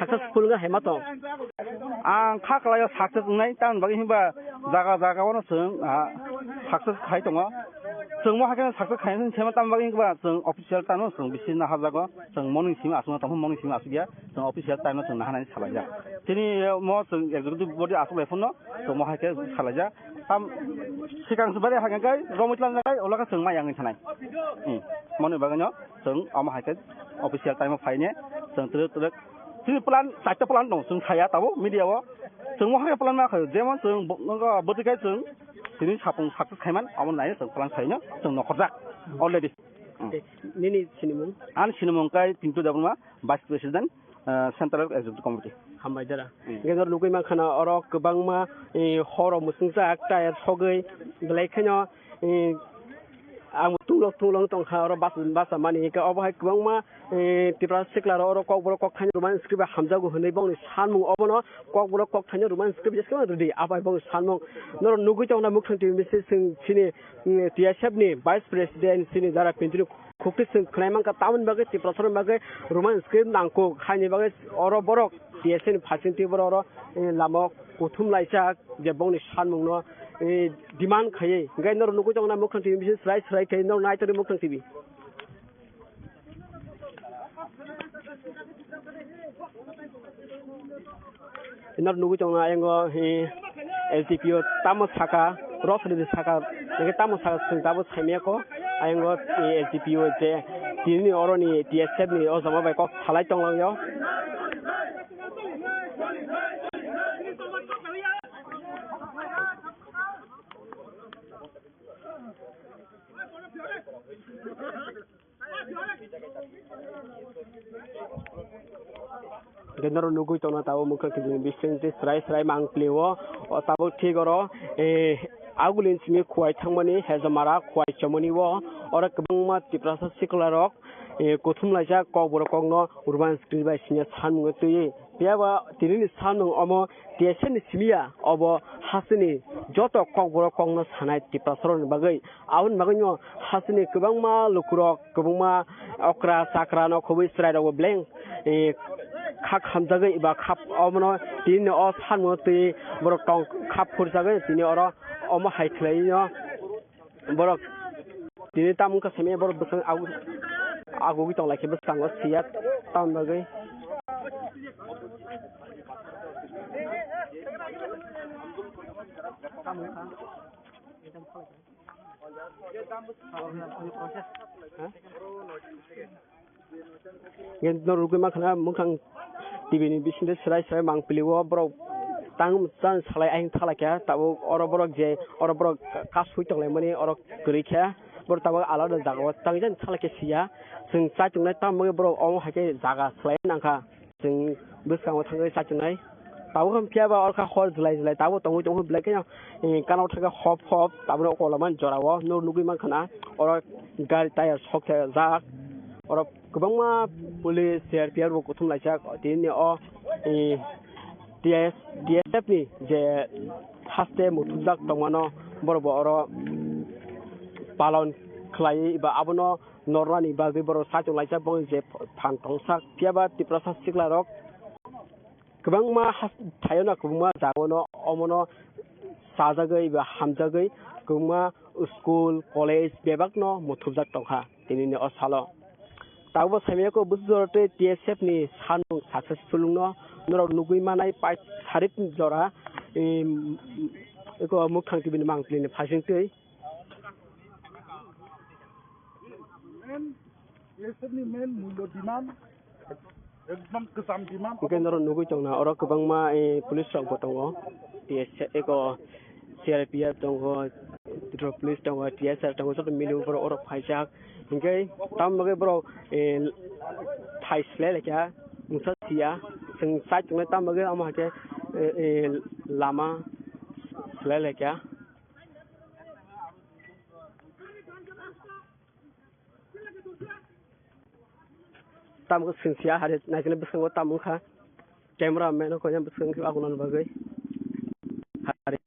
successful ga hema to ang khaklaya success nai tan bagi himba jaga wano sung success khai tongo sung mo hakan success khai sung chema tam bagi ba sung official tano sung bisin na hajago sung morning sim asuna tam morning sim asugya sung official tano sung nahana salaja tini mo sung executive body asu lefono sung mo hake salaja tam sikang sebari hakan kai romutlan kai olaka sung mayang thanai moni baganyo sung ama hake official time faine sung tuluk tini plan saita plan dong sung khaya tabo media wo sung mo hake plan ma khayo jemon sung ngo bodikai sung tini sapung success khaiman amon nai sung plan khaino sung nokhorjak already nini sinimung an sinimung kai pintu dabuma vice president central executive committee hambai dara genor lugui ma khana oro kubang ma horo musungsa ta sogei belai khaino ang tulong tong kha oro basa mani ka obo hai kubang ma TRIPURA sikla oro kokborok kok thaino roman script hamjago honei bongni sanmung obono kokborok kok thaino roman script jesma redi abai bong sanmung nor nugui chongna mukhang ti message sing chini TSF ni vice president sini dara pintu khukti sing khlaimang ka taun bagai TRIPURA sor bagai roman script nangko khaini bagai oro borok TSF ni phasing ti oro lamok kuthum laisa je bongni sanmung no demand khaye ngai nor nugui chongna mukhang ti message srai kai nor nai tori mukhang ti nor nugui chongna engo LTPO tamo saka rosri saka ngai tamo saka sing tabo chaimia ko ayengo LTPO je tini oro ni TSF ni o jama bai ko thalai tonglang yo genero nugui tona tabo mukha kibini bising te srai mang plewo o tabo thigoro agulin simi khwai thangmani hezamara khwai chamoni wo ora kbangma TRIPURA sikularok kothum laisa kokborok kongno urban screen bai sinya sanmung tui piaba tinini sanmung omo TSF ni simia obo hasini joto kokborok kongno sanai TRIPURA soron bagai aun baganyo hasini kbangma lukurok kbangma okra sakra no khobui srai ro blank khak hamjagai ba khap omono tinni o sanmung tui borok tong khap khurjagai tini oro omo haithlai no borok tini tamung ka seme borok besang agu tong lai ke besang o siat tam bagai gen nor rugui ma khana mukhang TV ni bisinde srai mang piliwo bro tang chan salai aing thala kya tabo oro borok je oro borok kas hui tong lai mani oro gri kya bor tabo alada jaga tang jan thala ke sia sing cha chung nai tam bro ong ha ke jaga slai nangkha sing besang thangai cha chung nai tabo kham pya ba or kha khor jlai tabo tong blai ke kanau thaga hop tabo ko laman jorawo no lugui ma khana oro gari tire sok jak oro kubangma police CRPR bo kuthum laisa tinni o TSF ni je haste mutujak tongmano borobo oro palon khlai ba abono norani ba boro sachung laisa bong je phang tongsak piaba TRIPURA siklarok kubangma Thaio na kubangma jagono omono sajagai ba hamjagai kubangma school college bebakno mutujak tongkha tinini o salo tabo saimeko bujorte TSF ni sanung successful no nor nugui manai pai sarip jora eko mukhang tibini mangplini phasing tei TSF ni main mulo demand ekdom kesam demand kenor nugui chongna oro kubangma police rok botongo TSF eko CRPF tongo police tongo TSF tongo so milu bro oro phaijak ingkai tam bagai bro thai slele kya musa sia sing sai chung tam bagai ama ke lama slele kya tam ko sing sia hare naikle besang tam kha cameraman ko jam besang agunan bagai hari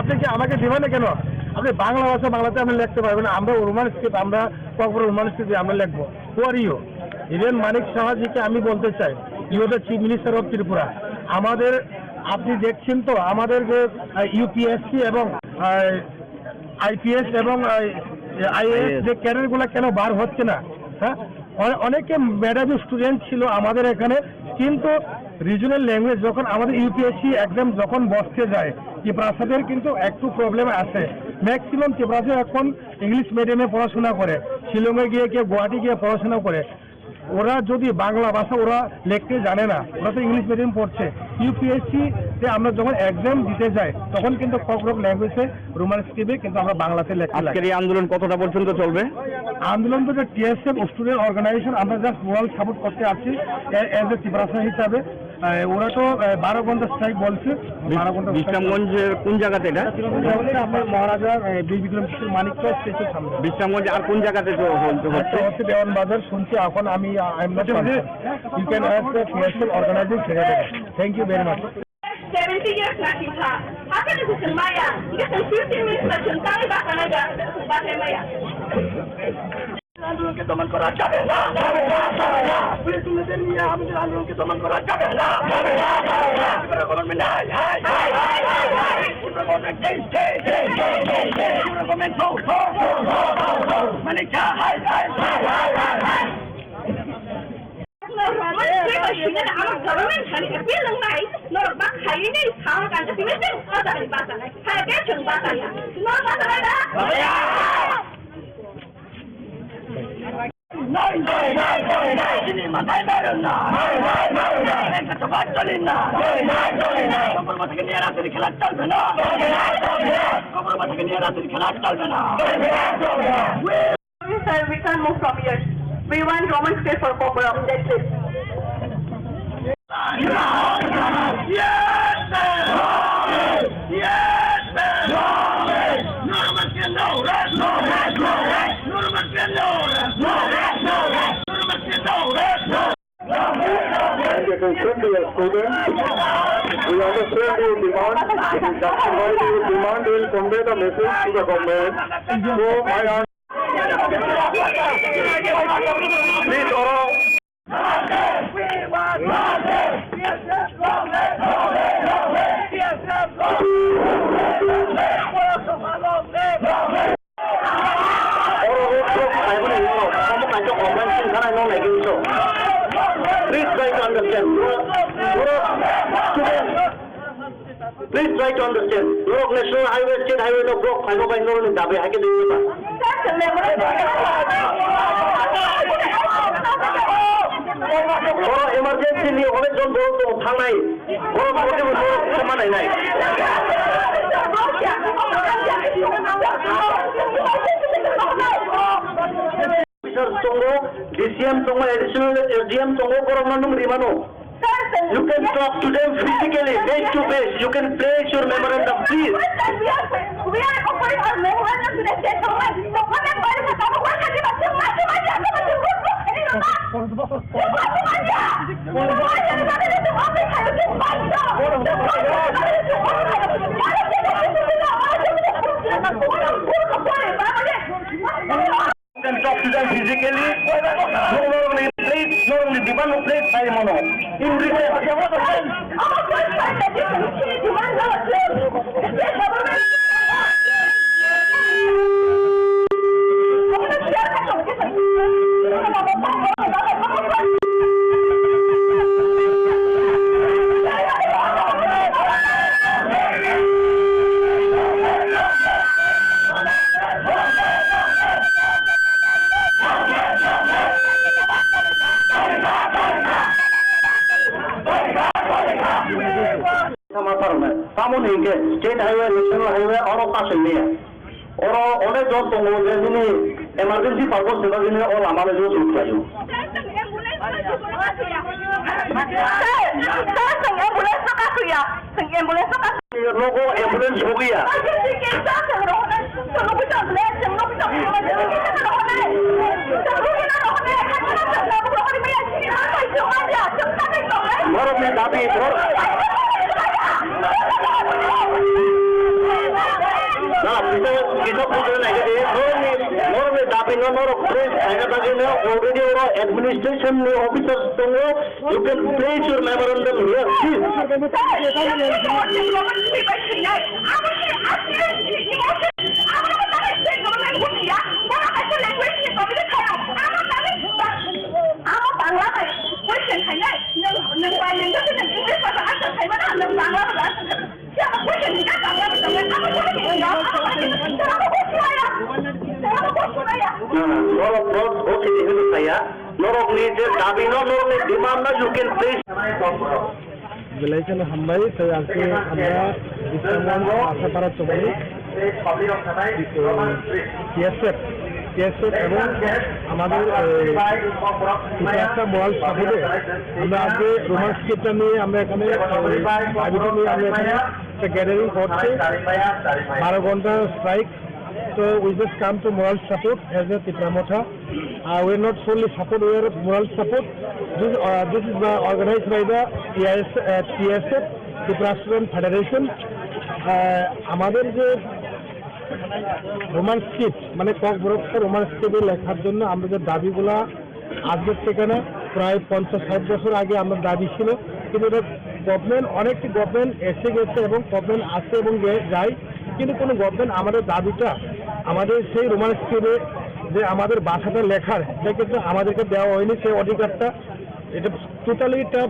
আপনি কি আমাকে দিবেন না কেন? আপনি বাংলা ভাষা বাংলাতে আপনি লিখতে পারবেন, আমরা রোমান স্ক্রিপ্ট, আমরা কখনো রোমান স্ক্রিপ্ট আমরা লিখবো। ইউ ইভেন মানিক সাহাজিকে আমি বলতে চাই, you the chief minister of Tripura. আমাদের আপনি দেখছেন তো আমাদের যে ইউপিএসসি এবং আইপিএস এবং আইএএস যে ক্যাডারগুলো কেন বার হচ্ছে না? হ্যাঁ, অনেকে মেধাবী স্টুডেন্ট ছিল আমাদের এখানে, কিন্তু রিজনাল ল্যাঙ্গুয়েজ যখন আমাদের ইউপিএসসি এক্সাম যখন বসতে যায়, ত্রিপুরাদের কিন্তু একটু প্রবলেম আছে। ম্যাক্সিমাম ত্রিপুরাতে এখন ইংলিশ মিডিয়ামে পড়াশোনা করে, শিলংয়ে গিয়ে কেউ গুয়াহাটি গিয়ে পড়াশোনা করে। ওরা যদি বাংলা ভাষা ওরা লিখতে জানে না, ওরা তো ইংলিশ মিডিয়াম পড়ছে। ইউপিএসসিতে আমরা যখন এক্সাম দিতে যাই তখন কিন্তু কোকবরক ল্যাঙ্গুয়েজে রোমান স্ক্রিপ্টে কিন্তু আমরা বাংলাতে লেখা। আজকের এই আন্দোলন কতটা পর্যন্ত চলবে? আন্দোলন তো টিএসএফ স্টুডেন্ট অর্গানাইজেশন, আমরা জাস্ট মোরাল সাপোর্ট করতে আসছি এজ এ ত্রিপুরা হিসাবে। ওরা তো 12 ঘন্টা স্ট্রাইক বলছে। 12 ঘন্টা। বিশ্রামগঞ্জের কোন জায়গাতে এটা? আমরা মহারাজা বিক্রম কিশোর মানিক স্টেশন সামনে। বিশ্রামগঞ্জ আর কোন জায়গাতে হচ্ছে দেওয়ান বাজার শুনছি এখন। আমি I am not you can ask the TSF organizing secretary. Thank you very much. 70 years na kita. Haka ni kusin maya. Ika sa 15 minutes na siya. Kami baka na dyan. Bakit maya? आंदोलन के दमन करा जाए ना, police ने दे दिया हम आंदोलन के दमन करा जाए ना, पूरा गवर्नमेंट हाय हाय हाय, पूरा गवर्नमेंट पूरा गवर्नमेंट मैंने क्या हाय हाय हाय আমার গভর্নমেন্ট খালি বিলং নাই নর বা খালি নেই খাওয়া কাজে দিবেন কথা নাই বাতা নাই হ্যাঁ গেছেন বাতা না নর বাতা না নাই নাই নাই নাই তিনি মাথায় ধরেন না একটা তো বাদ চলেন না কবর মাথাকে নিয়ে রাতের খেলা চলবে না, কবর মাথাকে নিয়ে রাতের খেলা চলবে না। Sir, we can't move from here. We want Roman script for Kokborok. That's it. Yes, sir. Yes, sir. Roman script, no rest, no rest, no rest. Roman script, no rest, no rest, no rest. Roman script, no rest, no rest. Attention to your students. We understand your demand. That's why you demand will convey the message to the government. So I am. Please all. We want justice. TSF, Please try to understand. Please try to understand. York National Highway, State Highway, no block. I know by no one dabe. I can do it. Emergency ni oleh John Bol to thanai. Bol bol ni bol sama nai nai. Tunggu, DCM tunggu, additional SDM tunggu, korang mandung di mana? You can talk to them physically, face to face. You can place your memorandum, please. We are offering our memorandum to the state government. So what I'm going to talk about is You can talk to them physically. No only place, no only demand, no place, I mono. In return, State Highway, National Highway, और पास में है और उन्हें जो तो वो जैसे emergency purpose से बस और हमारे जो सूट चाहिए लोगों एम्बुलेंस हो गया घर में दाबी ना norok place khaina bagina already or administration officers tongo. You can place your memorandum here. Please. Norok okay ini saya. Norok ni je dabi no norok ni demand na you can place. Belaikan hambai saya akan anda disaman asa para cobai TSF এবং আমাদের একটা বল সাপোর্টে আমরা আজকে Roman স্কেপটা নিয়ে আমরা এখানে আবিটা নিয়ে আমরা এখানে একটা গ্যাদারিং করছি 12 ঘন্টা strike. So we just come to moral support as a Tipramotha. We are not solely support, we are moral support. This is organized by the TSF, Tripura Student Federation. আমাদের যে রোমান স্ক্রিপ্ট মানে kokborok Roman স্ক্রিপ্টে লেখার জন্য আমরা যে দাবিগুলা আজকের থেকে না প্রায় 50-60 বছর আগে আমরা দাবি ছিল, কিন্তু এটা গভর্নমেন্ট অনেকটি গভর্নমেন্ট এসে গেছে এবং গভর্নমেন্ট আসে এবং যায়, কিন্তু কোনো গভর্নমেন্ট আমাদের দাবিটা আমাদের সেই রোমান স্ক্রিপ্টে যে আমাদের ভাষাটা লেখার এটা কিন্তু আমাদেরকে দেওয়া হয়নি সেই অধিকারটা. এটা টোটালি এটা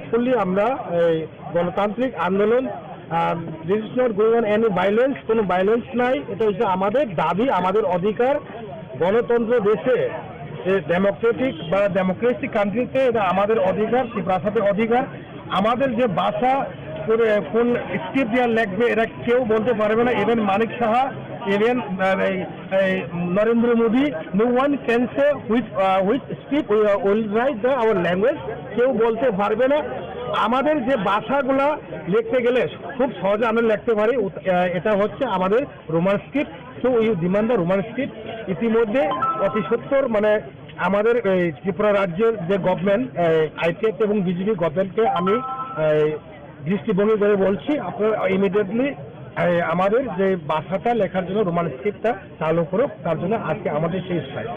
ফুললি আমরা গণতান্ত্রিক আন্দোলন. This is not going on any violence, কোনো ভায়োলেন্স নাই. এটা হচ্ছে আমাদের দাবি, আমাদের অধিকার. গণতন্ত্র দেশে ডেমোক্রেটিক বা ডেমোক্রেসি কান্ট্রিতে এটা আমাদের অধিকার, ত্রিপুরাসাদের অধিকার. আমাদের যে ভাষা কোন স্ক্রিপ্ট দিয়ে লিখবে এটা কেউ বলতে পারবে না. Even Manik Saha, even Narendra Modi, no one can say which script will write our language, কেউ বলতে পারবে না. আমাদের যে ভাষাগুলা লিখতে গেলে খুব সহজে আমরা লিখতে পারি, এটা হচ্ছে আমাদের Roman script. So you demand the Roman script. ইতিমধ্যে অতি সত্তর মানে আমাদের ত্রিপুরা রাজ্যের যে গভর্নমেন্ট আইপিএফ এবং বিজেপি গভর্নমেন্টকে আমি দৃষ্টিভঙ্গি করে বলছি, আপনারা ইমিডিয়েটলি আমাদের যে ভাষাটা লেখার জন্য রোমান স্ক্রিপ্টটা চালু করুক. তার জন্য আজকে আমাদের সেই স্ট্রাইক.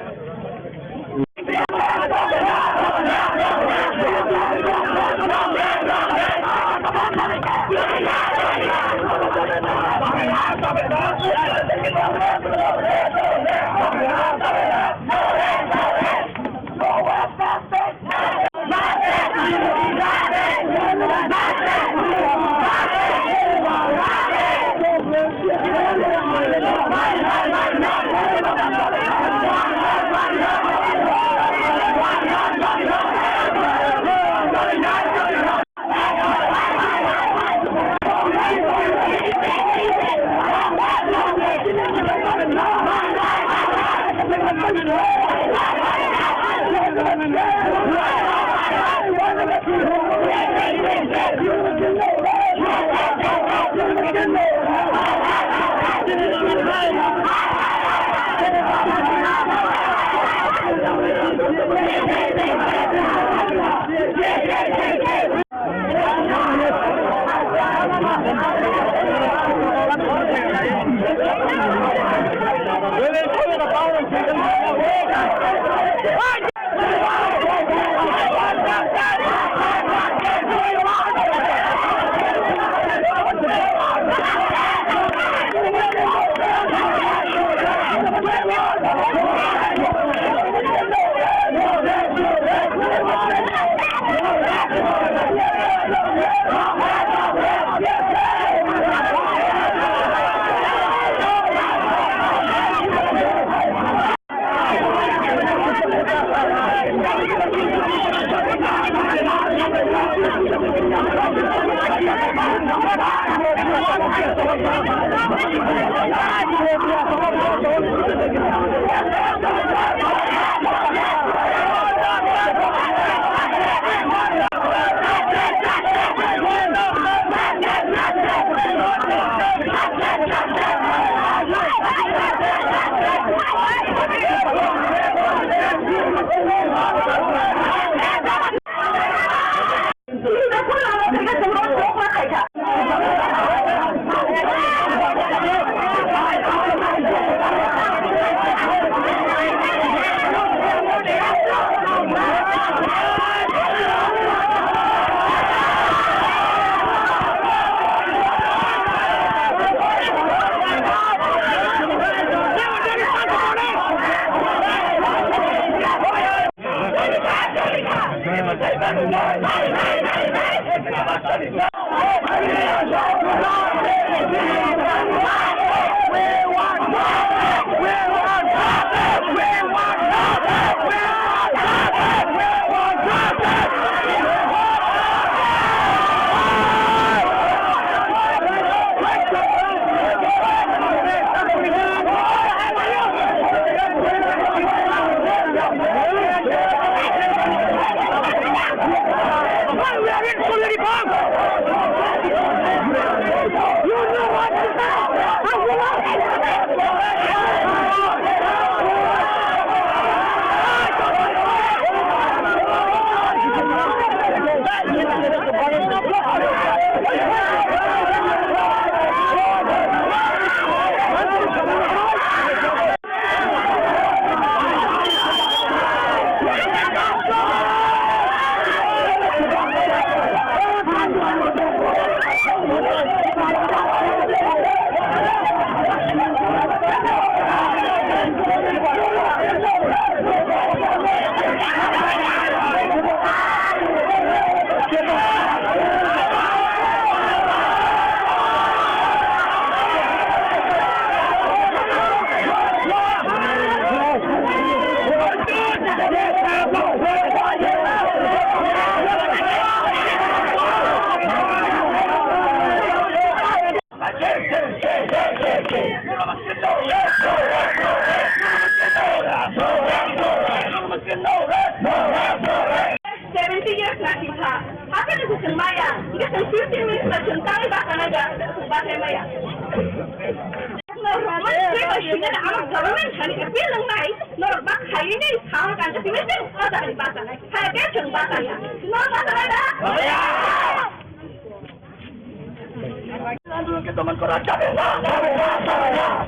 आंदोलन के दमन करा जावे ना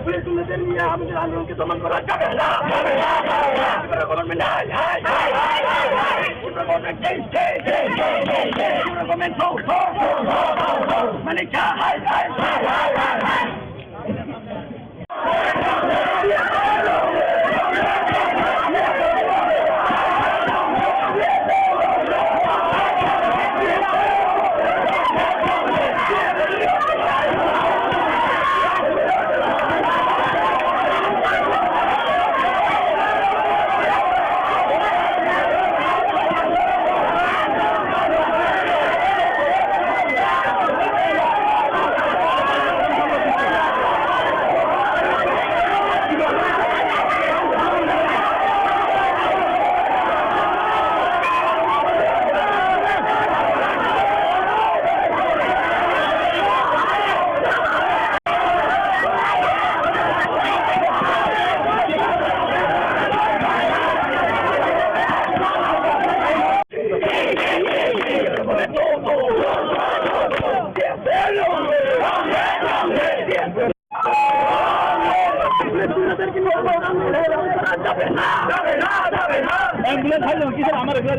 पुलिस ने दिया हम आंदोलन के दमन करा जावे ना गवर्नमेंट हाय गवर्नमेंट गवर्नमेंट मैंने क्या हाय एम्बुलेंस हाल की सर हमारे घर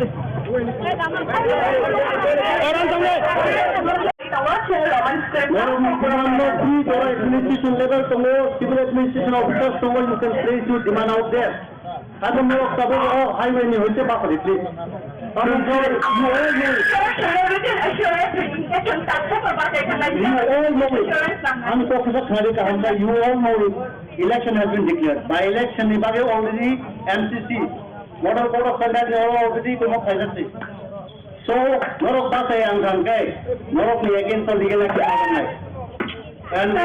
administration level tongo civil administration officers tongo you can place your demand out there ado mo tabo highway ni hoite ba kare please you all know election has been declared by election ni bage already MCC model code of conduct already komo khaijati so norok ba sai angkan kai norok ni against the legal action and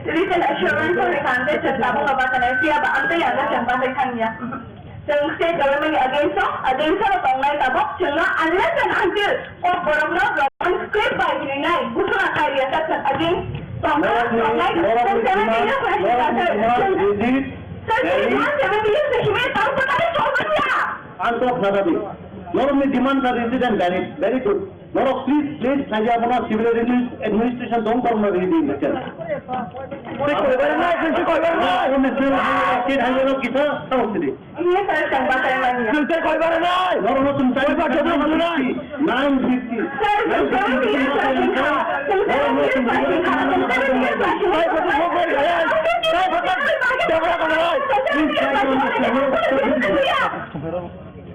recent assurance on the content of Tabo Kabatan Sia ba ante yang ada sampai kanya Seng state government against online Tabo cuma unless and until Kokborok no script by the night busana kaya tak against Normally demands are resident valid. Very good. Now please Khlaijakha civil administration don't come with reading the channel.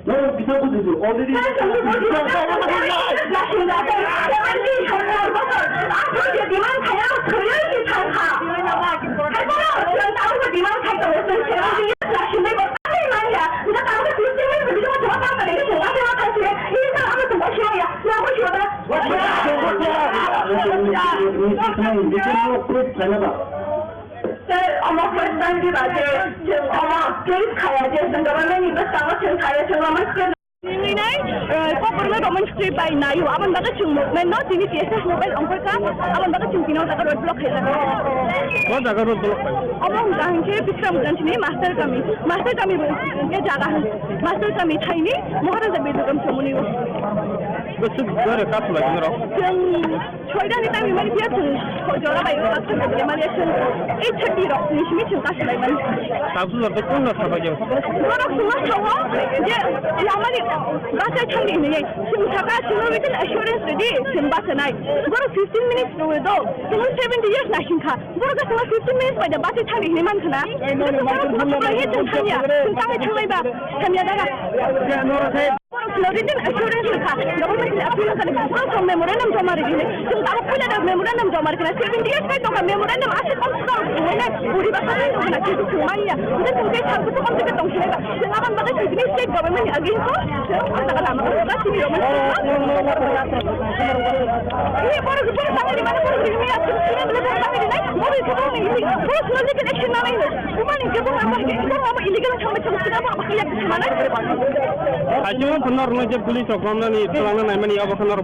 No, bisa butuh already. first time please ini Kokborok Roman script by Nayu. Aman baga chung movement no sini TSF mobile angkor ka. Aman baga chung pinaw taka road block hai. कौन जगह road block है Abang gahan ke Bikram ganj ni master kami ke jaga hai. Master kami thai ni Maharaja Bedugam chamuni. बस घर का चला के रहो Chung choida ni tami mari dia chung jora bai ka chung ke mari chung 830 rock ni shimi chung ka shlai man. साफ सुथरा कौन ना था भाई Borok semua tahu je lamani bahasa changi ni chung thaka chung with assurance ready chung bahasa nai. Borok 15 minutes do do. Chung 70 years na shin kha. Borok semua 15 minutes pada bahasa changi ni man khana. Borok semua ye chung thanya. Chung tangai changai ba. Thanya daga. Floridian assurance kha. Government appeal kare. Borok memorandum jama regi ni. Chung tahu pula dah memorandum jama regi. 70 years ka to memorandum ase kom kam. Ni puri bahasa ni khana ki chung mai ya. Ni chung ke thang to kom ke tong chhe ba. Chung aban baga state government again ko. Chung lama ba sini roman. Ini borok sampai di mana borok ini ya. Ini belum sampai di mana. Borok itu ni. Borok logical action na nahi. Uman ini jepun apa ini? Itu apa illegal sampai sampai apa apa yang mana? आज में पन्नार में जब police operation नहीं चलाना नहीं मैंने अब Pennar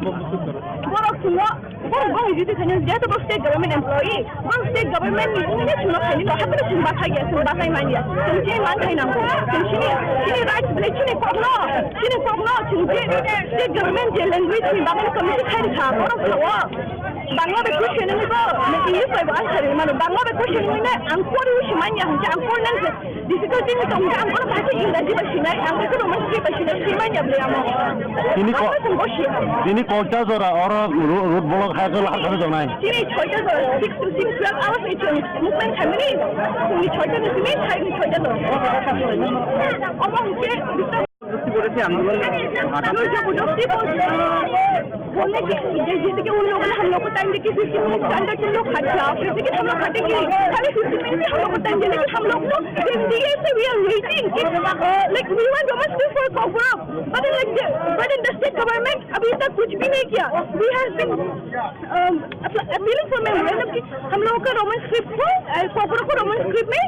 Borok semua borok itu kan dia tu state government employee. Borok state government ini semua ini loh. Apa tu semua thaya semua thaya mana? Sini mana thaya nama? Sini rights beli sini pokno. State government je language ni bagai community thaya ni thapa. Borok semua Bangla be question ni bo. Ini saya buat hari mana Bangla be question ni angkor itu mana? Angkor nang difficulty ni kamu angkor bahasa Inggeris bersih. Angkor tu roman script bersih. Mana beli amu? ini kota और road block है तो लाख तो नहीं Sini छोटा तो 6 to 6 12 hours itu movement kami ni. Sini छोटा tu sini thai ni छोटा tu. Abang ke করেছে আন্দোলন हम जब जबरदस्ती बोलने की जैसे कि उन लोगों ने हम लोग को टाइम देके 15 मिनट अंदर के लोग खा जाओ फिर कि हम लोग खाटेंगे खाली 15 मिनट हम लोग को टाइम देने कि हम लोग तो जिंदगी से we are waiting like we want domestic for Kokborok but in the state government अभी तक कुछ भी नहीं किया we have been appealing for memorandum कि हम लोगों का रोमन स्क्रिप्ट को Kokborok को रोमन स्क्रिप्ट में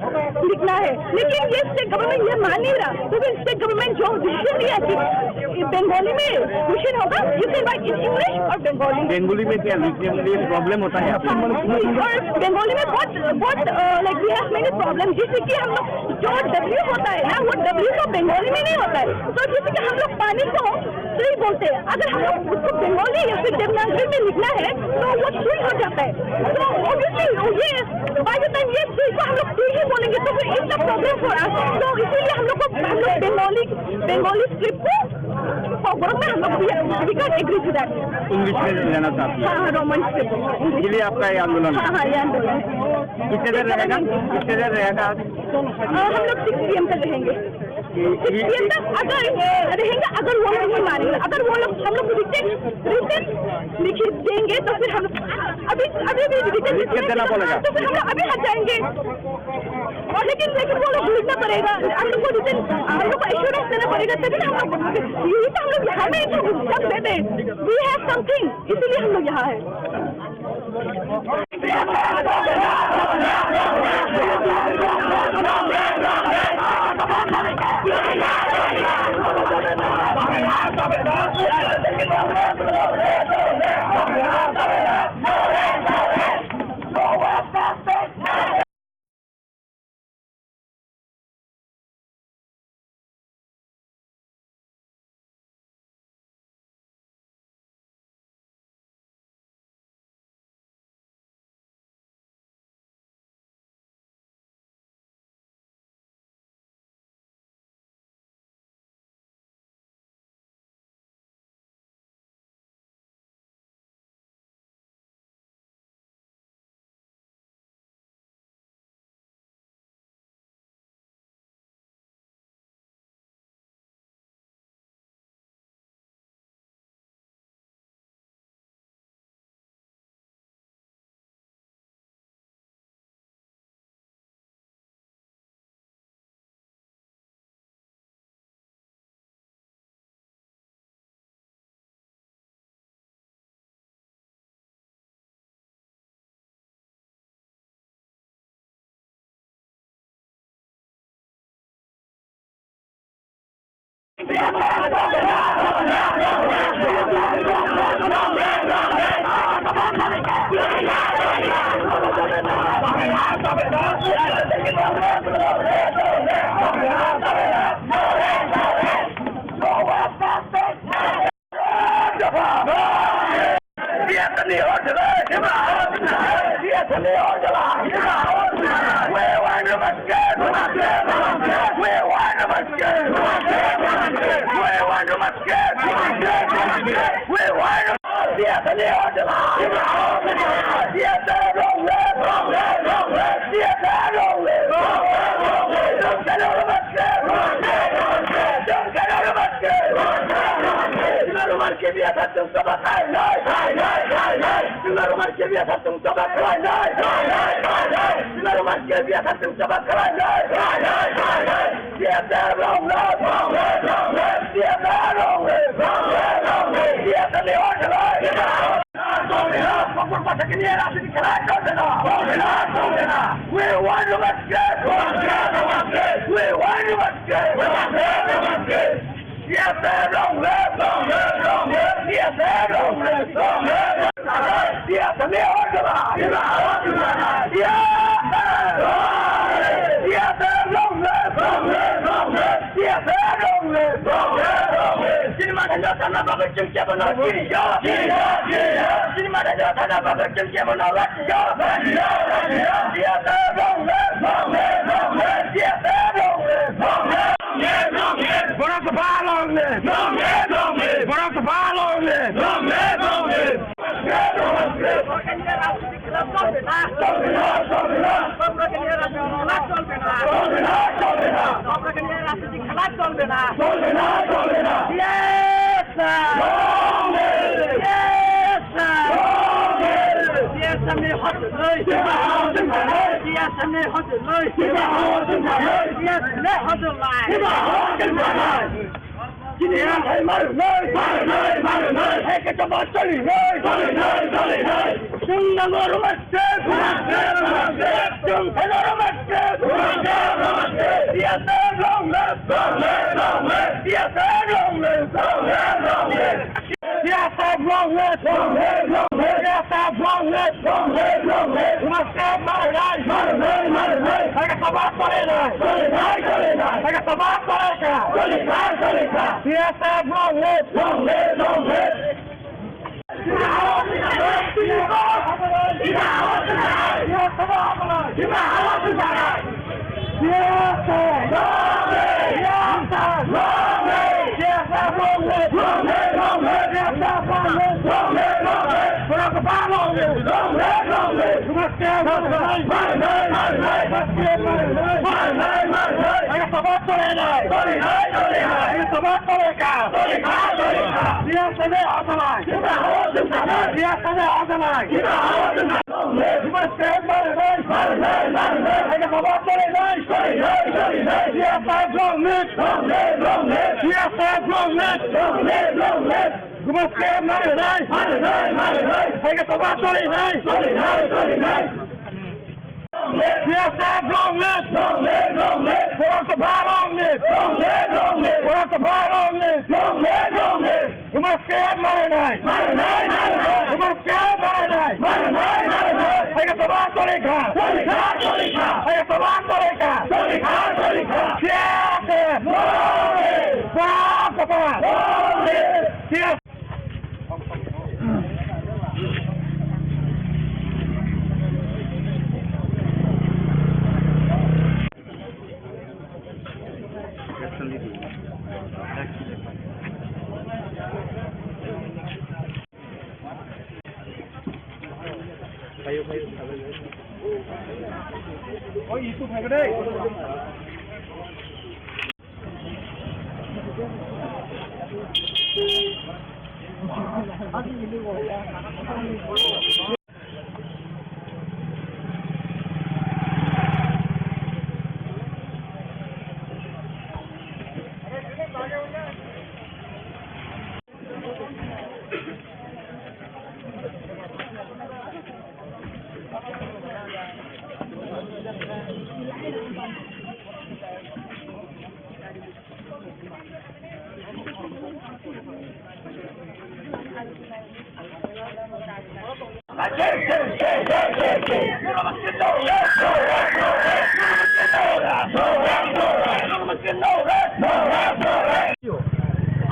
लिखना है लेकिन ये स्टेट गवर्नमेंट ये मान नहीं रहा क्योंकि स्टेट गवर्नमेंट जो डिसीजन लिया कि बंगाली में क्वेश्चन होगा you can write in English और बेंगोली में क्या प्रॉब्लम होता है और बंगाली में बहुत like we have many problem जैसे कि हम लोग जो डब्ल्यू होता है ना वो डब्ल्यू तो बंगाली में नहीं होता है तो जैसे कि हम लोग पानी को सुई बोलते हैं अगर हम लोग उसको बंगाली या फिर देवनागरी में लिखना है तो वो सुई हो जाता है तो ऑब्वियसली ये बाय द टाइम ये सुई को हम लोग सुई ही बोलेंगे तो फिर इतना प्रॉब्लम हो रहा है तो इसीलिए हम लोग बंगाली स्क्रिप्ट को Kokborok में हम लोग we can't agree to that English में लेना चाहते हैं हाँ रोमन स्क्रिप्ट इसलिए आपका ये आंदोलन हाँ ये आंदोलन कितने देर रहेगा हम लोग 6 PM तक रहेंगे 6 PM तक अगर रहेंगे अगर वो नहीं मानेंगे अगर वो लोग हम लोग रिटर्न लिख देंगे तो फिर हम अभी रिटर्न लिख देना पड़ेगा तो फिर हम लोग अभी हट जाएंगे और लेकिन वो लोग लिखना पड़ेगा हम लोग को रिटर्न हम लोग को एश्योरेंस देना पड़ेगा तभी हम लोग यही तो हम लोग यहाँ में सब देते वी हैव समथिंग इसीलिए हम लोग यहाँ है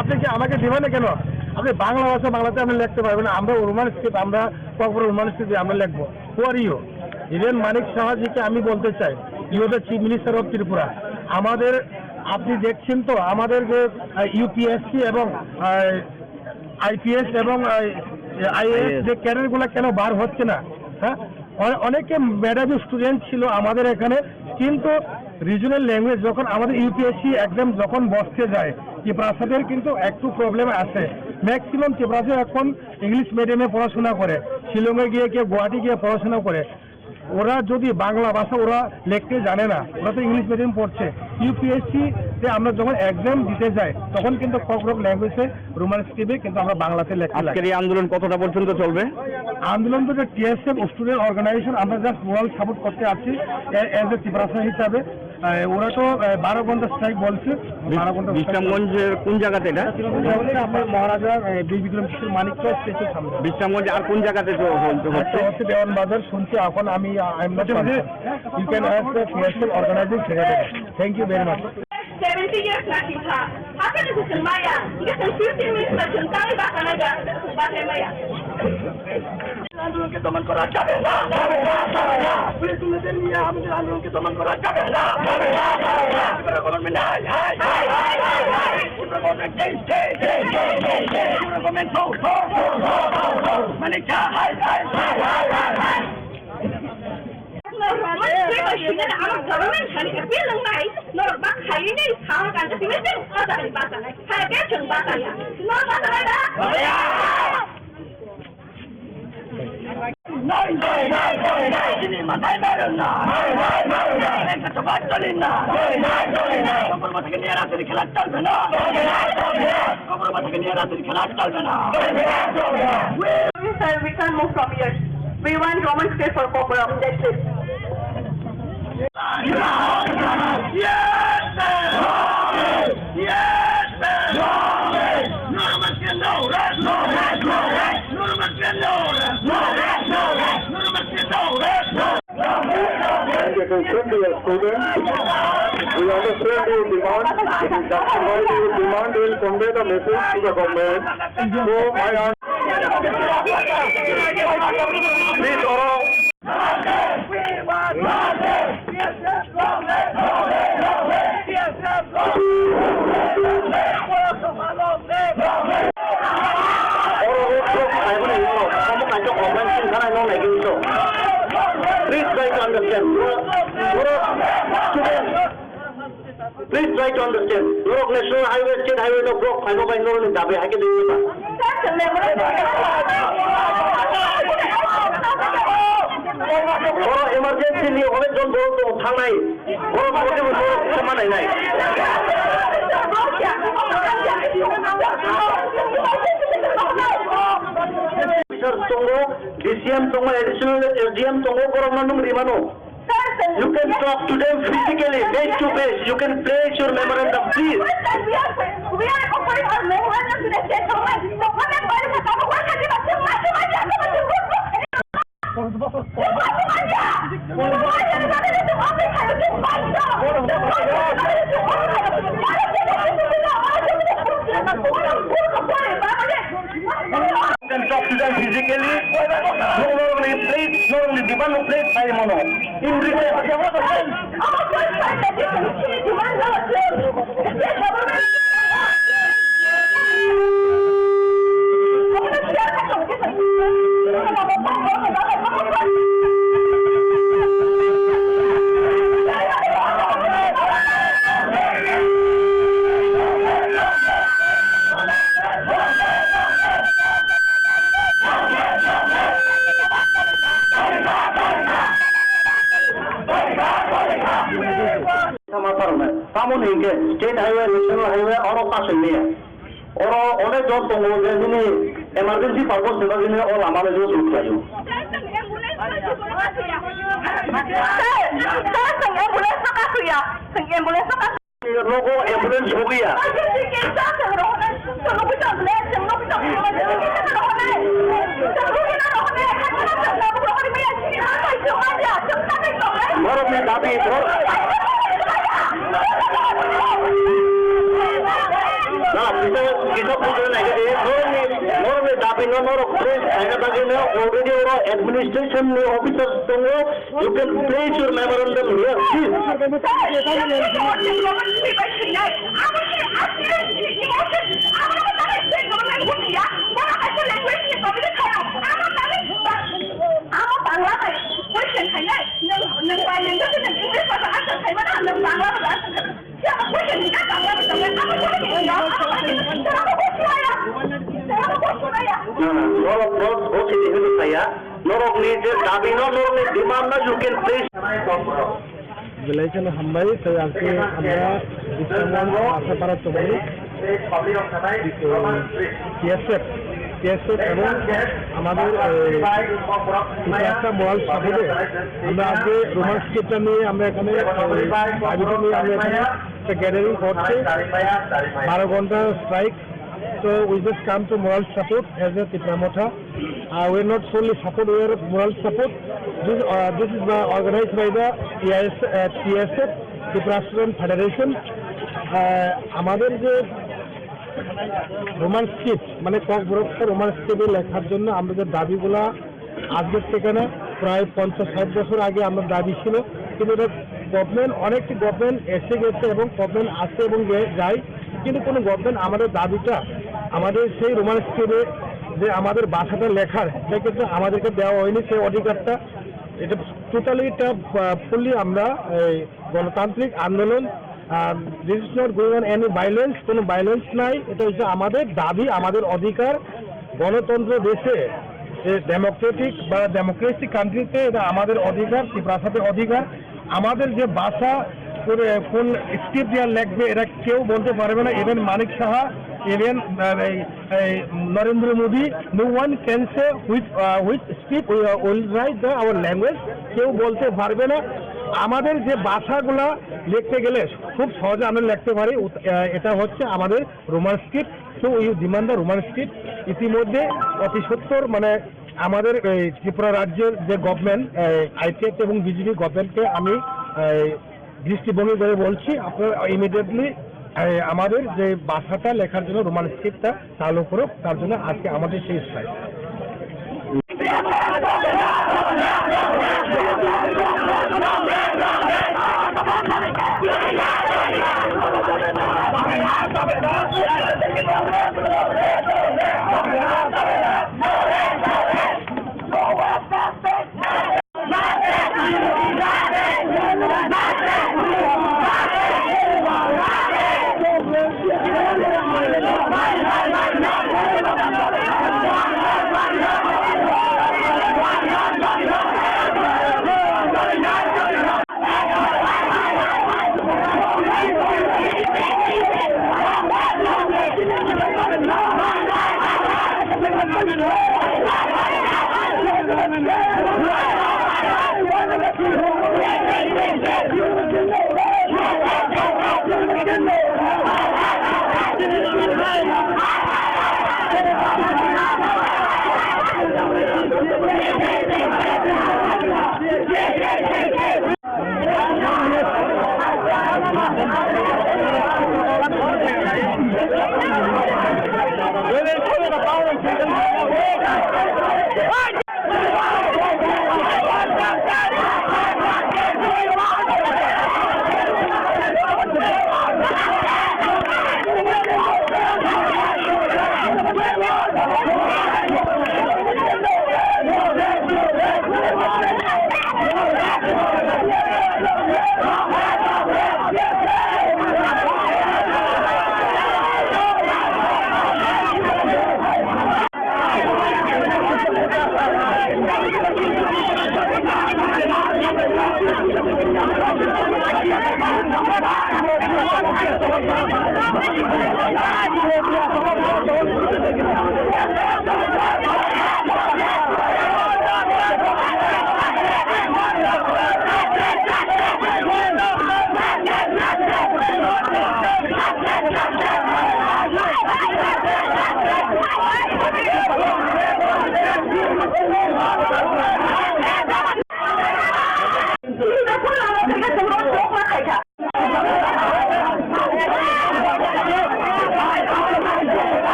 আপনি কি আমাকে দিবেন না কেন? আপনি বাংলা ভাষা বাংলাতে আপনি লিখতে পারবেন, আমরা রোমান স্ক্রিপ্ট, আমরা কখনো রোমান স্ক্রিপ্ট আমরা লিখবো। হু আর ইউ? ইভেন মানিক সাহাজিকে আমি বলতে চাই, you the chief minister of Tripura. আমাদের আপনি দেখছেন তো আমাদের যে ইউপিএসসি এবং আইপিএস এবং আইএএস যে ক্যাডারগুলো কেন বার হচ্ছে না? হ্যাঁ, অনেকে মেধাবী স্টুডেন্ট ছিল আমাদের এখানে, কিন্তু রিজনাল ল্যাঙ্গুয়েজ যখন আমাদের ইউপিএসসি এক্সাম যখন বসতে যায়, ত্রিপুরাদের কিন্তু একটু প্রবলেম আসে। ম্যাক্সিমাম ত্রিপুরাতে এখন ইংলিশ মিডিয়ামে পড়াশোনা করে, শিলংয়ে গিয়ে কেউ গুয়াহাটি গিয়ে পড়াশোনা করে। ওরা যদি বাংলা ভাষা ওরা লিখতে জানে না, ওরা তো ইংলিশ মিডিয়াম পড়ছে। ইউপিএসসিতে আমরা যখন এক্সাম দিতে যাই তখন কিন্তু ককবরক ল্যাঙ্গুয়েজে রোমান স্ক্রিপ্টে কিন্তু আমরা বাংলাতে লিখতে লাগে। আজকের এই আন্দোলন কতটা পর্যন্ত চলবে? আন্দোলন তো TSF স্টুডেন্ট অর্গানাইজেশন, আমরা জাস্ট মোরাল সাপোর্ট করতে আছি এজ এ ত্রিপুরা হিসাবে। ওরা তো 12 ঘন্টা স্ট্রাইক বলছে। 12 ঘন্টা। বিশ্রামগঞ্জের কোন জায়গাতে এটা? আপনার মহারাজা বীর বিক্রম কিশোর মানিক স্টেশন সামনে। বিশ্রামগঞ্জ আর কোন জায়গাতে হচ্ছে দেওয়ান বাজার শুনছি এখন আমি। You can ask the TSF organizing secretary. Thank you very much. 70 years nakita. Haka ni kusin maya. Ikasan 15 minutes na siya. Kami baka naga. Bakit maya? আন্দোলনকে দমন করা যাবে না, পুলিশ তুলেদের নিয়ে আমাদের আন্দোলনকে দমন করা যাবে না। গভর্নমেন্ট মানে আমার government bilang mai nor bak hari ni sang kan tapi mesti kata ni bahasa hai ke chung bahasa ya nor bahasa ada নাই তিনি মাথায় মারেন না, একটা তো বাদ চলেন না, কবর থেকে নিয়ে রাতের খেলা চলবে না, কবর থেকে নিয়ে রাতের খেলা চলবে না। Sir, we can't move from here. We want Roman state for Kokborok. That's it. Attention to your students. We understand your demand. Dr. Modi, your demand will convey the message to the government. So please all. Please try to understand. Please try to understand. Norok National Highway, State Highway, no block. I know by no one dabe. I can do it. Emergency ni hobe jon bol to thangnai. Bol mote bol samanai nai. Tongo, DCM Tongo, additional SDM Tongo, Coromandum Rimano. You can talk to them physically, face to face. You can place your memorandum, please. We are offering our memorandum to the state government. So what is going to happen? What can you do? You can talk to them physically. No only place, no only demand no place by mono. In return, State Highway, National Highway, all of us in there. Or on a job to move any emergency purpose, all Amazo to tell you. Logo ambulance हो गया। bisa bukan lagi deh. Normal tapi normal place saya bagi nih already orang administration officer tunggu. You can place your memorandum here. Norok bos itu saya. Norok ni je tapi norok ni demand na you can place. Relation hambai terjadi আমরা বিশ্বমান Ashapara চমনি TSF এবং আমাদের একটা মল সাপোর্টে আমরা আজকে Roman স্কেপটা নিয়ে আমরা এখানে আয়োজন নিয়ে আমরা এখানে একটা গ্যাদারিং করছি 12 ঘন্টা strike. So we just come to moral support as a Tripura. We are not solely support, we are moral support. This is organized by the TSF, Tripura Student Federation. আমাদের যে রোমান স্ক্রিপ্ট মানে kokborok Roman স্ক্রিপ্টে লেখার জন্য আমরা যে দাবিগুলা আজকের থেকে না প্রায় 50-60 বছর আগে আমরা দাবি ছিল, কিন্তু এটা গভর্নমেন্ট অনেকটি গভর্নমেন্ট এসে গেছে এবং গভর্নমেন্ট আসে এবং যায়, কিন্তু কোনো গভর্নমেন্ট আমাদের দাবিটা আমাদের সেই রোমান স্ক্রিপ্টে যে আমাদের ভাষাটা লেখার এটা কিন্তু আমাদেরকে দেওয়া হয়নি সেই অধিকারটা. এটা টোটালি এটা ফুললি আমরা গণতান্ত্রিক আন্দোলন. This is not going on any violence, কোনো ভায়োলেন্স নাই. এটা হচ্ছে আমাদের দাবি, আমাদের অধিকার. গণতন্ত্র দেশে যে ডেমোক্রেটিক বা ডেমোক্রেসি কান্ট্রিতে এটা আমাদের অধিকার, ত্রিপুরার অধিকার. আমাদের যে ভাষা কোন স্ক্রিপ্ট দিয়ে লিখবে এটা কেউ বলতে পারবে না. Even Manik Saha, even Narendra Modi, no one can say which script will write our language, কেউ বলতে পারবে না. আমাদের যে ভাষাগুলা লিখতে গেলে খুব সহজে আমরা লিখতে পারি, এটা হচ্ছে আমাদের Roman script. So you demand the Roman script. ইতিমধ্যে অতি সত্তর মানে আমাদের ত্রিপুরা রাজ্যের যে গভর্নমেন্ট আইপিএফ এবং বিজেপি গভর্নমেন্টকে আমি দৃষ্টিভঙ্গি করে বলছি, আপনারা ইমিডিয়েটলি আমাদের যে ভাষাটা লেখার জন্য রোমান স্ক্রিপ্টটা চালু করুক. তার জন্য আজকে আমাদের সেই স্ট্রাইক.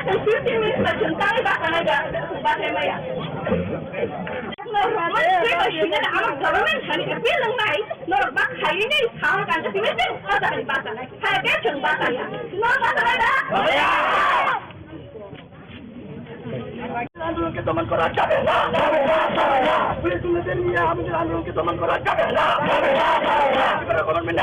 जों 15 minutes जों तांनि बासानाय बासाय माया Roman script is our government and a bill night, nor back high sound and the division of the Basana. I get you, Basaya. No, Basaya. Que toman coraje, pues me tenía algo que toman coraje, pero con el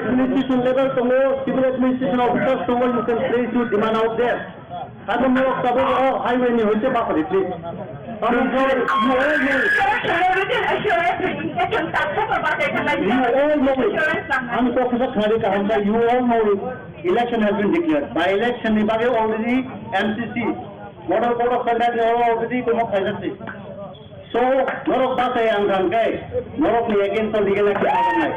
administration level, civil administration officers, you can place your demand out there. I don't know if highway you will say back for it, please. You all know it. I'm Professor Khlaijakha. You all know it. Election has been declared. By election, we have already MCC. Model Code of Conduct already come up as So, Norok Basay and Rankai, Norok against the legal action.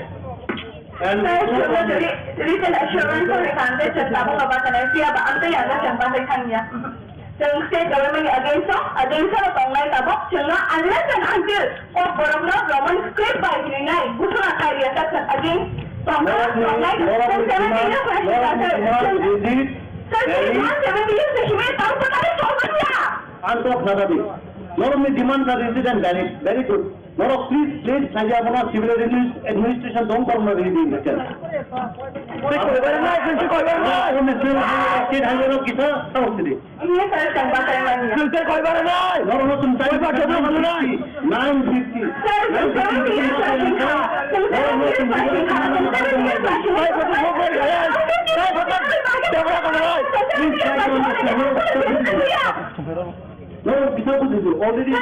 And recent assurance of the foundation of Batanaya, but I'm the youngest Batanaya. So, state government against online tabak, unless and until Kokborok Roman script by the night, Busuna Kari against I'm talking not only demands are resident valid, very good. Not of please, Khlaijakha civil administration don't come with anything. State highway of Kita, South City. Yes, I can back No, because already.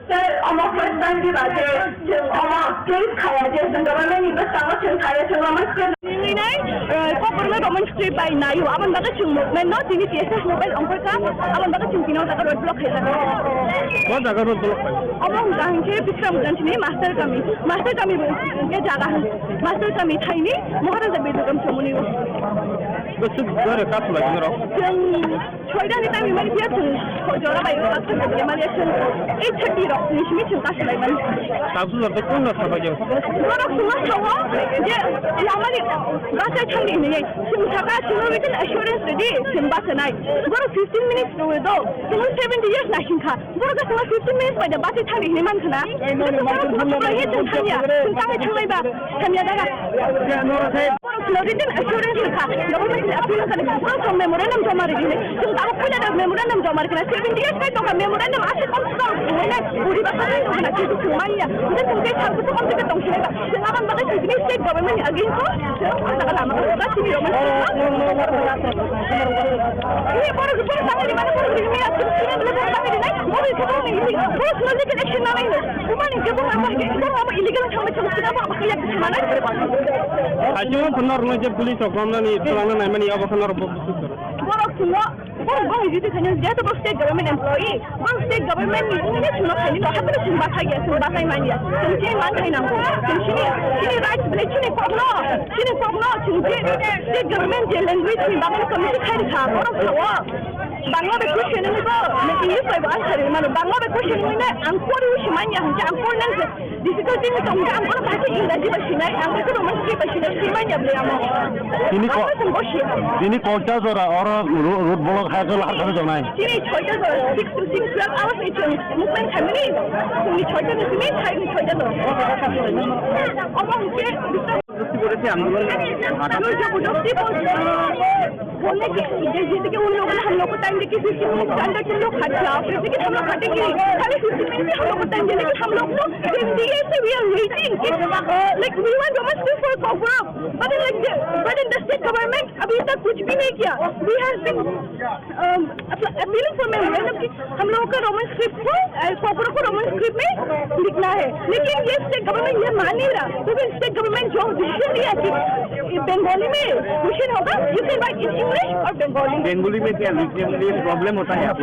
Sir, I'm a first time to I'm a place Khlaijakha government in the summer to Thaio Kokborok Roman script by Nayu. I'm not a movement, not in the TSF movement on Perka. I'm not a Chungino that road block. What the road block? Among the Pisam Gantini, Master Kami, Master Kami Tiny, more than the Bidum Chomuni. The soup got a couple of Try anytime you might hear to Jora by Malaysian 830 of Nishmich and Tashlaman. Thousands of the corner of a young. What of Rasa Chang in it. Simtaka, written assurance today, Simbatanai. Go 15 minutes to a dog. 70 years Nashinka. Go to 15 minutes by the Bati Tani Himantana. Written assurance government appeals from memorandum to Marine. So I put a memorandum to Marine. 70 years later, a memorandum asset of stock. When I put it to Maya, this is get how to come to the Tonga. The state government against I don't know police of London is many of bang itu kan dia tu state government employee bang state government ini cuma ini loh apa tu bahasa ya bahasa India sini mana ini nampu sini rights beli sini pokno state government je language ni bang community khai tha orang tahu bangla be question ni ko English by answer mana bangla be question ni na angkor usi manya hanja angkor nang difficulty ni tong angkor bahasa English ba sinai angkor ko roman script ba sinai simanya beli amo ini kota zora orang road block hai kalau harus jangan. Ini छोटा तो 6 to 6 12 hours itu mungkin kami ini छोटा तो sini hari ini छोटा तो apa mungkin bisa जो बुजुर्ग बोलने की जैसे कि उन लोगों ने हम लोग को टाइम दे किसी अंदर के लोग खर्चा जैसे कि हम लोग खटेंगे खाली 15 मिनट हम लोग को टाइम देने कि हम लोग जिंदगी से we are waiting like we want domestic for Kokborok but in the state government अभी तक कुछ भी नहीं किया we have been appealing for memorandum कि हम लोगों का रोमन स्क्रिप्ट को Kokborok को रोमन स्क्रिप्ट में लिखना है लेकिन ये स्टेट गवर्नमेंट ये मान नहीं रहा तो फिर स्टेट गवर्नमेंट जो डिसीजन लिया कि बंगाली में क्वेश्चन होगा you can write in English और बंगाली में क्या प्रॉब्लम होता है और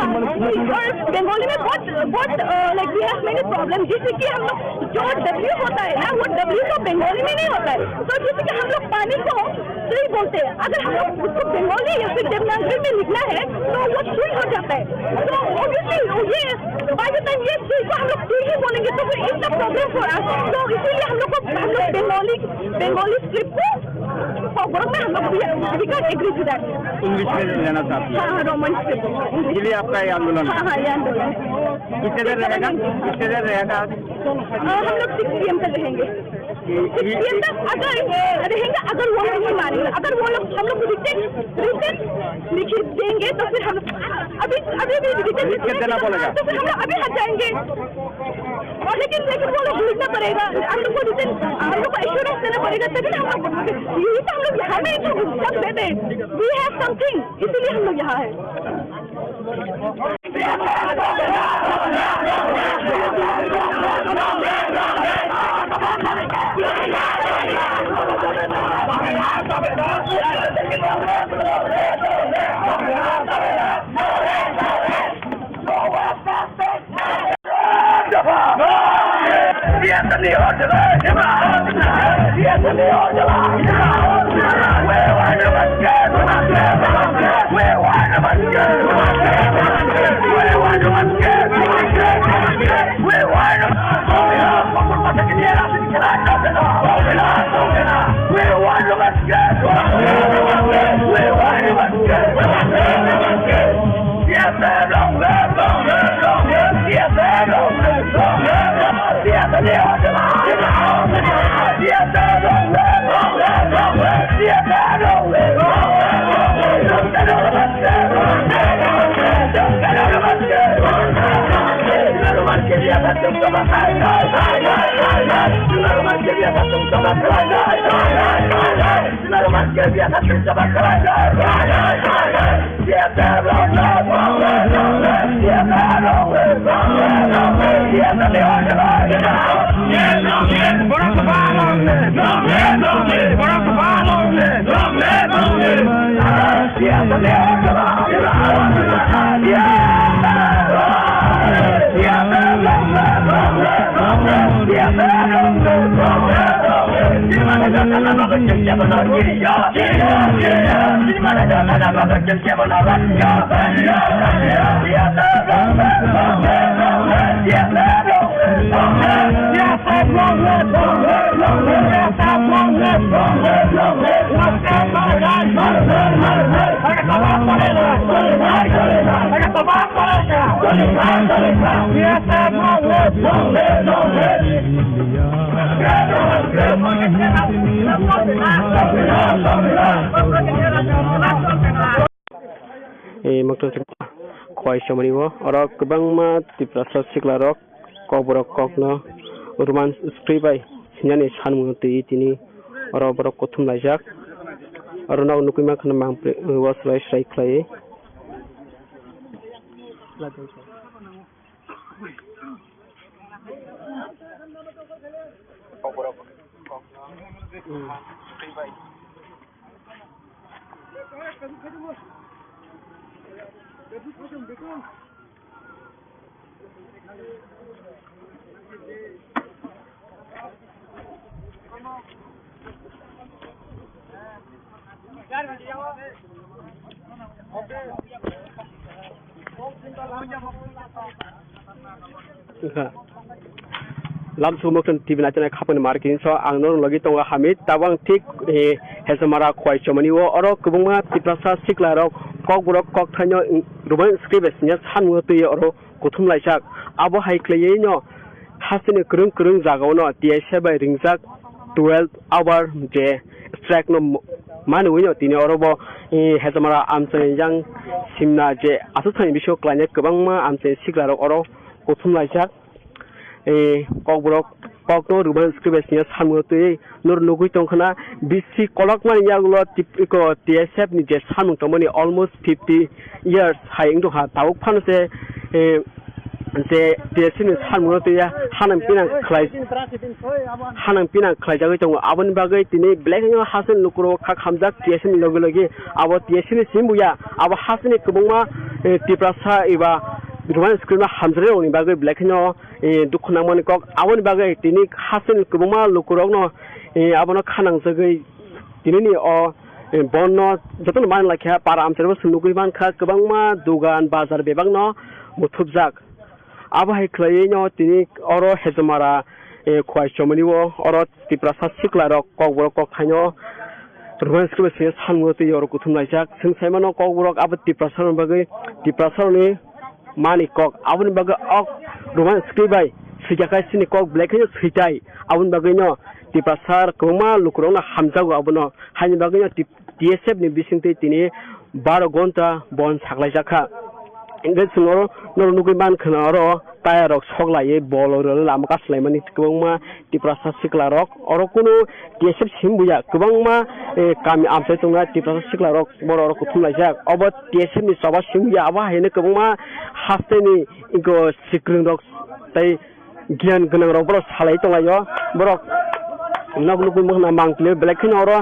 बंगाली में बहुत like we have many problem जैसे कि हम लोग जो डब्ल्यू होता है ना वो डब्ल्यू तो बंगाली में नहीं होता है तो जैसे कि हम लोग पानी को सुई बोलते हैं अगर हम लोग उसको बंगाली या फिर देवनागरी में लिखना है तो वो सुई हो जाता है तो ऑब्वियसली ये बाय द टाइम ये सुई को हम लोग सुई ही बोलेंगे तो फिर it's a problem for us तो इसीलिए हम लोग बंगाली स्क्रिप्ट को Kokborok में हम लोग we can't agree to that English में लेना चाहते हैं हाँ रोमन स्क्रिप्ट इसलिए आपका ये आंदोलन हाँ ये आंदोलन कितने देर रहेगा हम लोग 6 PM तक रहेंगे 6 PM तक अगर रहेंगे अगर वो लोग नहीं मानेंगे अगर वो लोग हम लोग रिटर्न लिखित देंगे तो फिर हम अभी भी रिटर्न देना पड़ेगा तो फिर हम लोग अभी हट जाएंगे और लेकिन वो लोग लिखना पड़ेगा हम लोग को रिटर्न हम लोग को एश्योरेंस देना पड़ेगा तभी हम लोग यही तो हम लोग यहाँ में सब देते वी हैव समथिंग इसीलिए हम लोग यहाँ है Khlaijakha wo oro kwbangma TRIPURA siklarok Kokborok kokno roman script bai sinani sanmung tui tini oro borok kothum laijak oro nau nukima khana mang was lai khlai Kokborok script bai lam sumokon tibna chana khapan marking so angnon logi tonga hamid tabang tik hesamara khwai chomani wo oro kubungma tiprasa siklarok kokborok kok thanyo ruban scribes nya sanmu tuye oro kuthum laisak abo haikleye no hasine kurung jagaw no TSF by ringjak 12 hour je strike no manu no tini oro bo hesamara amse yang simna je asuthani bisho klane kubangma amse siklarok oro kuthum laisak kokborok kokno ruban scribes nya sanmu tuye nur nugui tongkhana bisi kolok mani yagulo tipiko TSF ni je sanmu tomoni almost 50 years haing to ha tawuk phanse je TSF ni sanmu tuya hanam pinang khlaijagoi tongo abon bagai tini black no hasen lukro khak hamjak TSF ni logi abo TSF ni simbuya abo hasni kubungma tiprasa iba ruban script na hamjre oni bagai black no dukhna mani kok abon bagai tini hasen kubungma lukurok no abono khanang jagai tinini o bonno joton man lakha para amserbo sunugui man kha kubangma dugan bazar bebangno muthubjak abo hai khlai no tini oro hezamara khwai chomani wo oro tiprasa siklarok kokborok kok thaino ruban script se sanmu te oro kuthum laijak singsaimano kokborok abo tiprasa bagai tiprasa ni mani kok abon bagai ok ruban script bai sijakai sini kok black no sitai abon bagai no tiprasar kuma lukurona hamjago abono hani bagino TSF ni bisingte tini 12 gonta bon saklaijakha inge singoro nor nugui man khnaro tayarok soglai bolor lam kaslaimani kubangma tiprasa siklarok oro kuno TSF simbuya kubangma kami amsai tonga tiprasa siklarok boror kuthumlaijak obo TSF ni saba simbuya aba haine kubangma hasteni ingo sikringrok tai gian gnang rok boro salai tongayo borok nok nugui mohna mangple black oro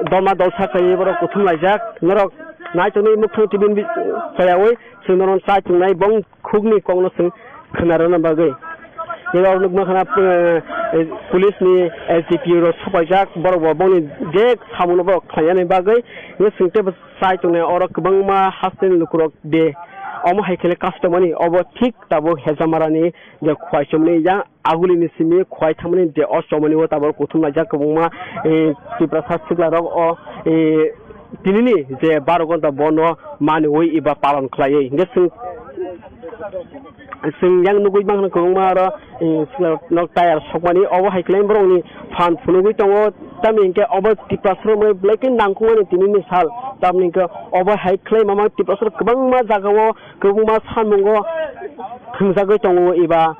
doma dolsa kai boro kuthum laijak norok nai toni mukhu tibin sayawoi sinoron sa tunai bong khugni kongno sing khnarana bagai yero nugma khana police ni SCP ro thopajak boro boni dek samuno boro khayane bagai ye singte sai tunai oro kubangma hasten lukurok de omo haikele customani obo thik tabo hejamarani je khwai chomni ya aguli ni simi khwai thamani de ostomani o tabor kuthum lajak kubungma tiprasa siklarok o tinini je 12 gonta bono mani oi iba palon khlai ngesing sing yang nugui bang kubungma ro nok tayar sokmani obo haikele brongni phan phunugui tongo tamingke obo tiprasa mo black nangkungani tinini sal tamingke obo haikele mama tiprasa kubangma jagao kubungma sanmungo thungjagoi tongo iba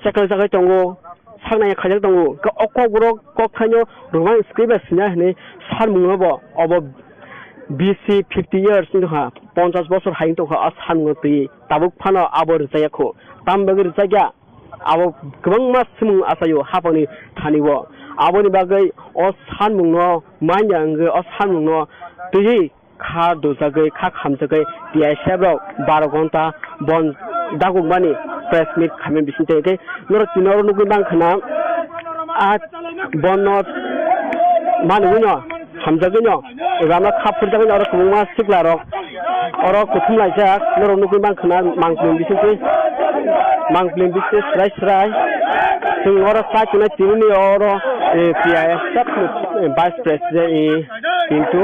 sekal jagai tongo sangnai khajak tongo ka okokborok kokthaino ruban scribes nya hne sanmungo obo BC 50 years in ha 50 bosor hain to ha sanmu ti tabuk phano abor jayakho tambagir jagya abo kubangma simu asayo haponi thaniwo aboni bagai o sanmungno manyang o sanmungno tuyi kha dojagai kha khamjagai TSF ro 12 gonta bon dagugmani press meet khame bisinte ke nor tinor nugui bang khana a bonno manuino hamjagino rama khapur jagai oro kubungma siklarok oro kuthum laijak nor nugui bang khana mangplem bisinte srai sing oro sa chuna tinuni oro TSF vice president into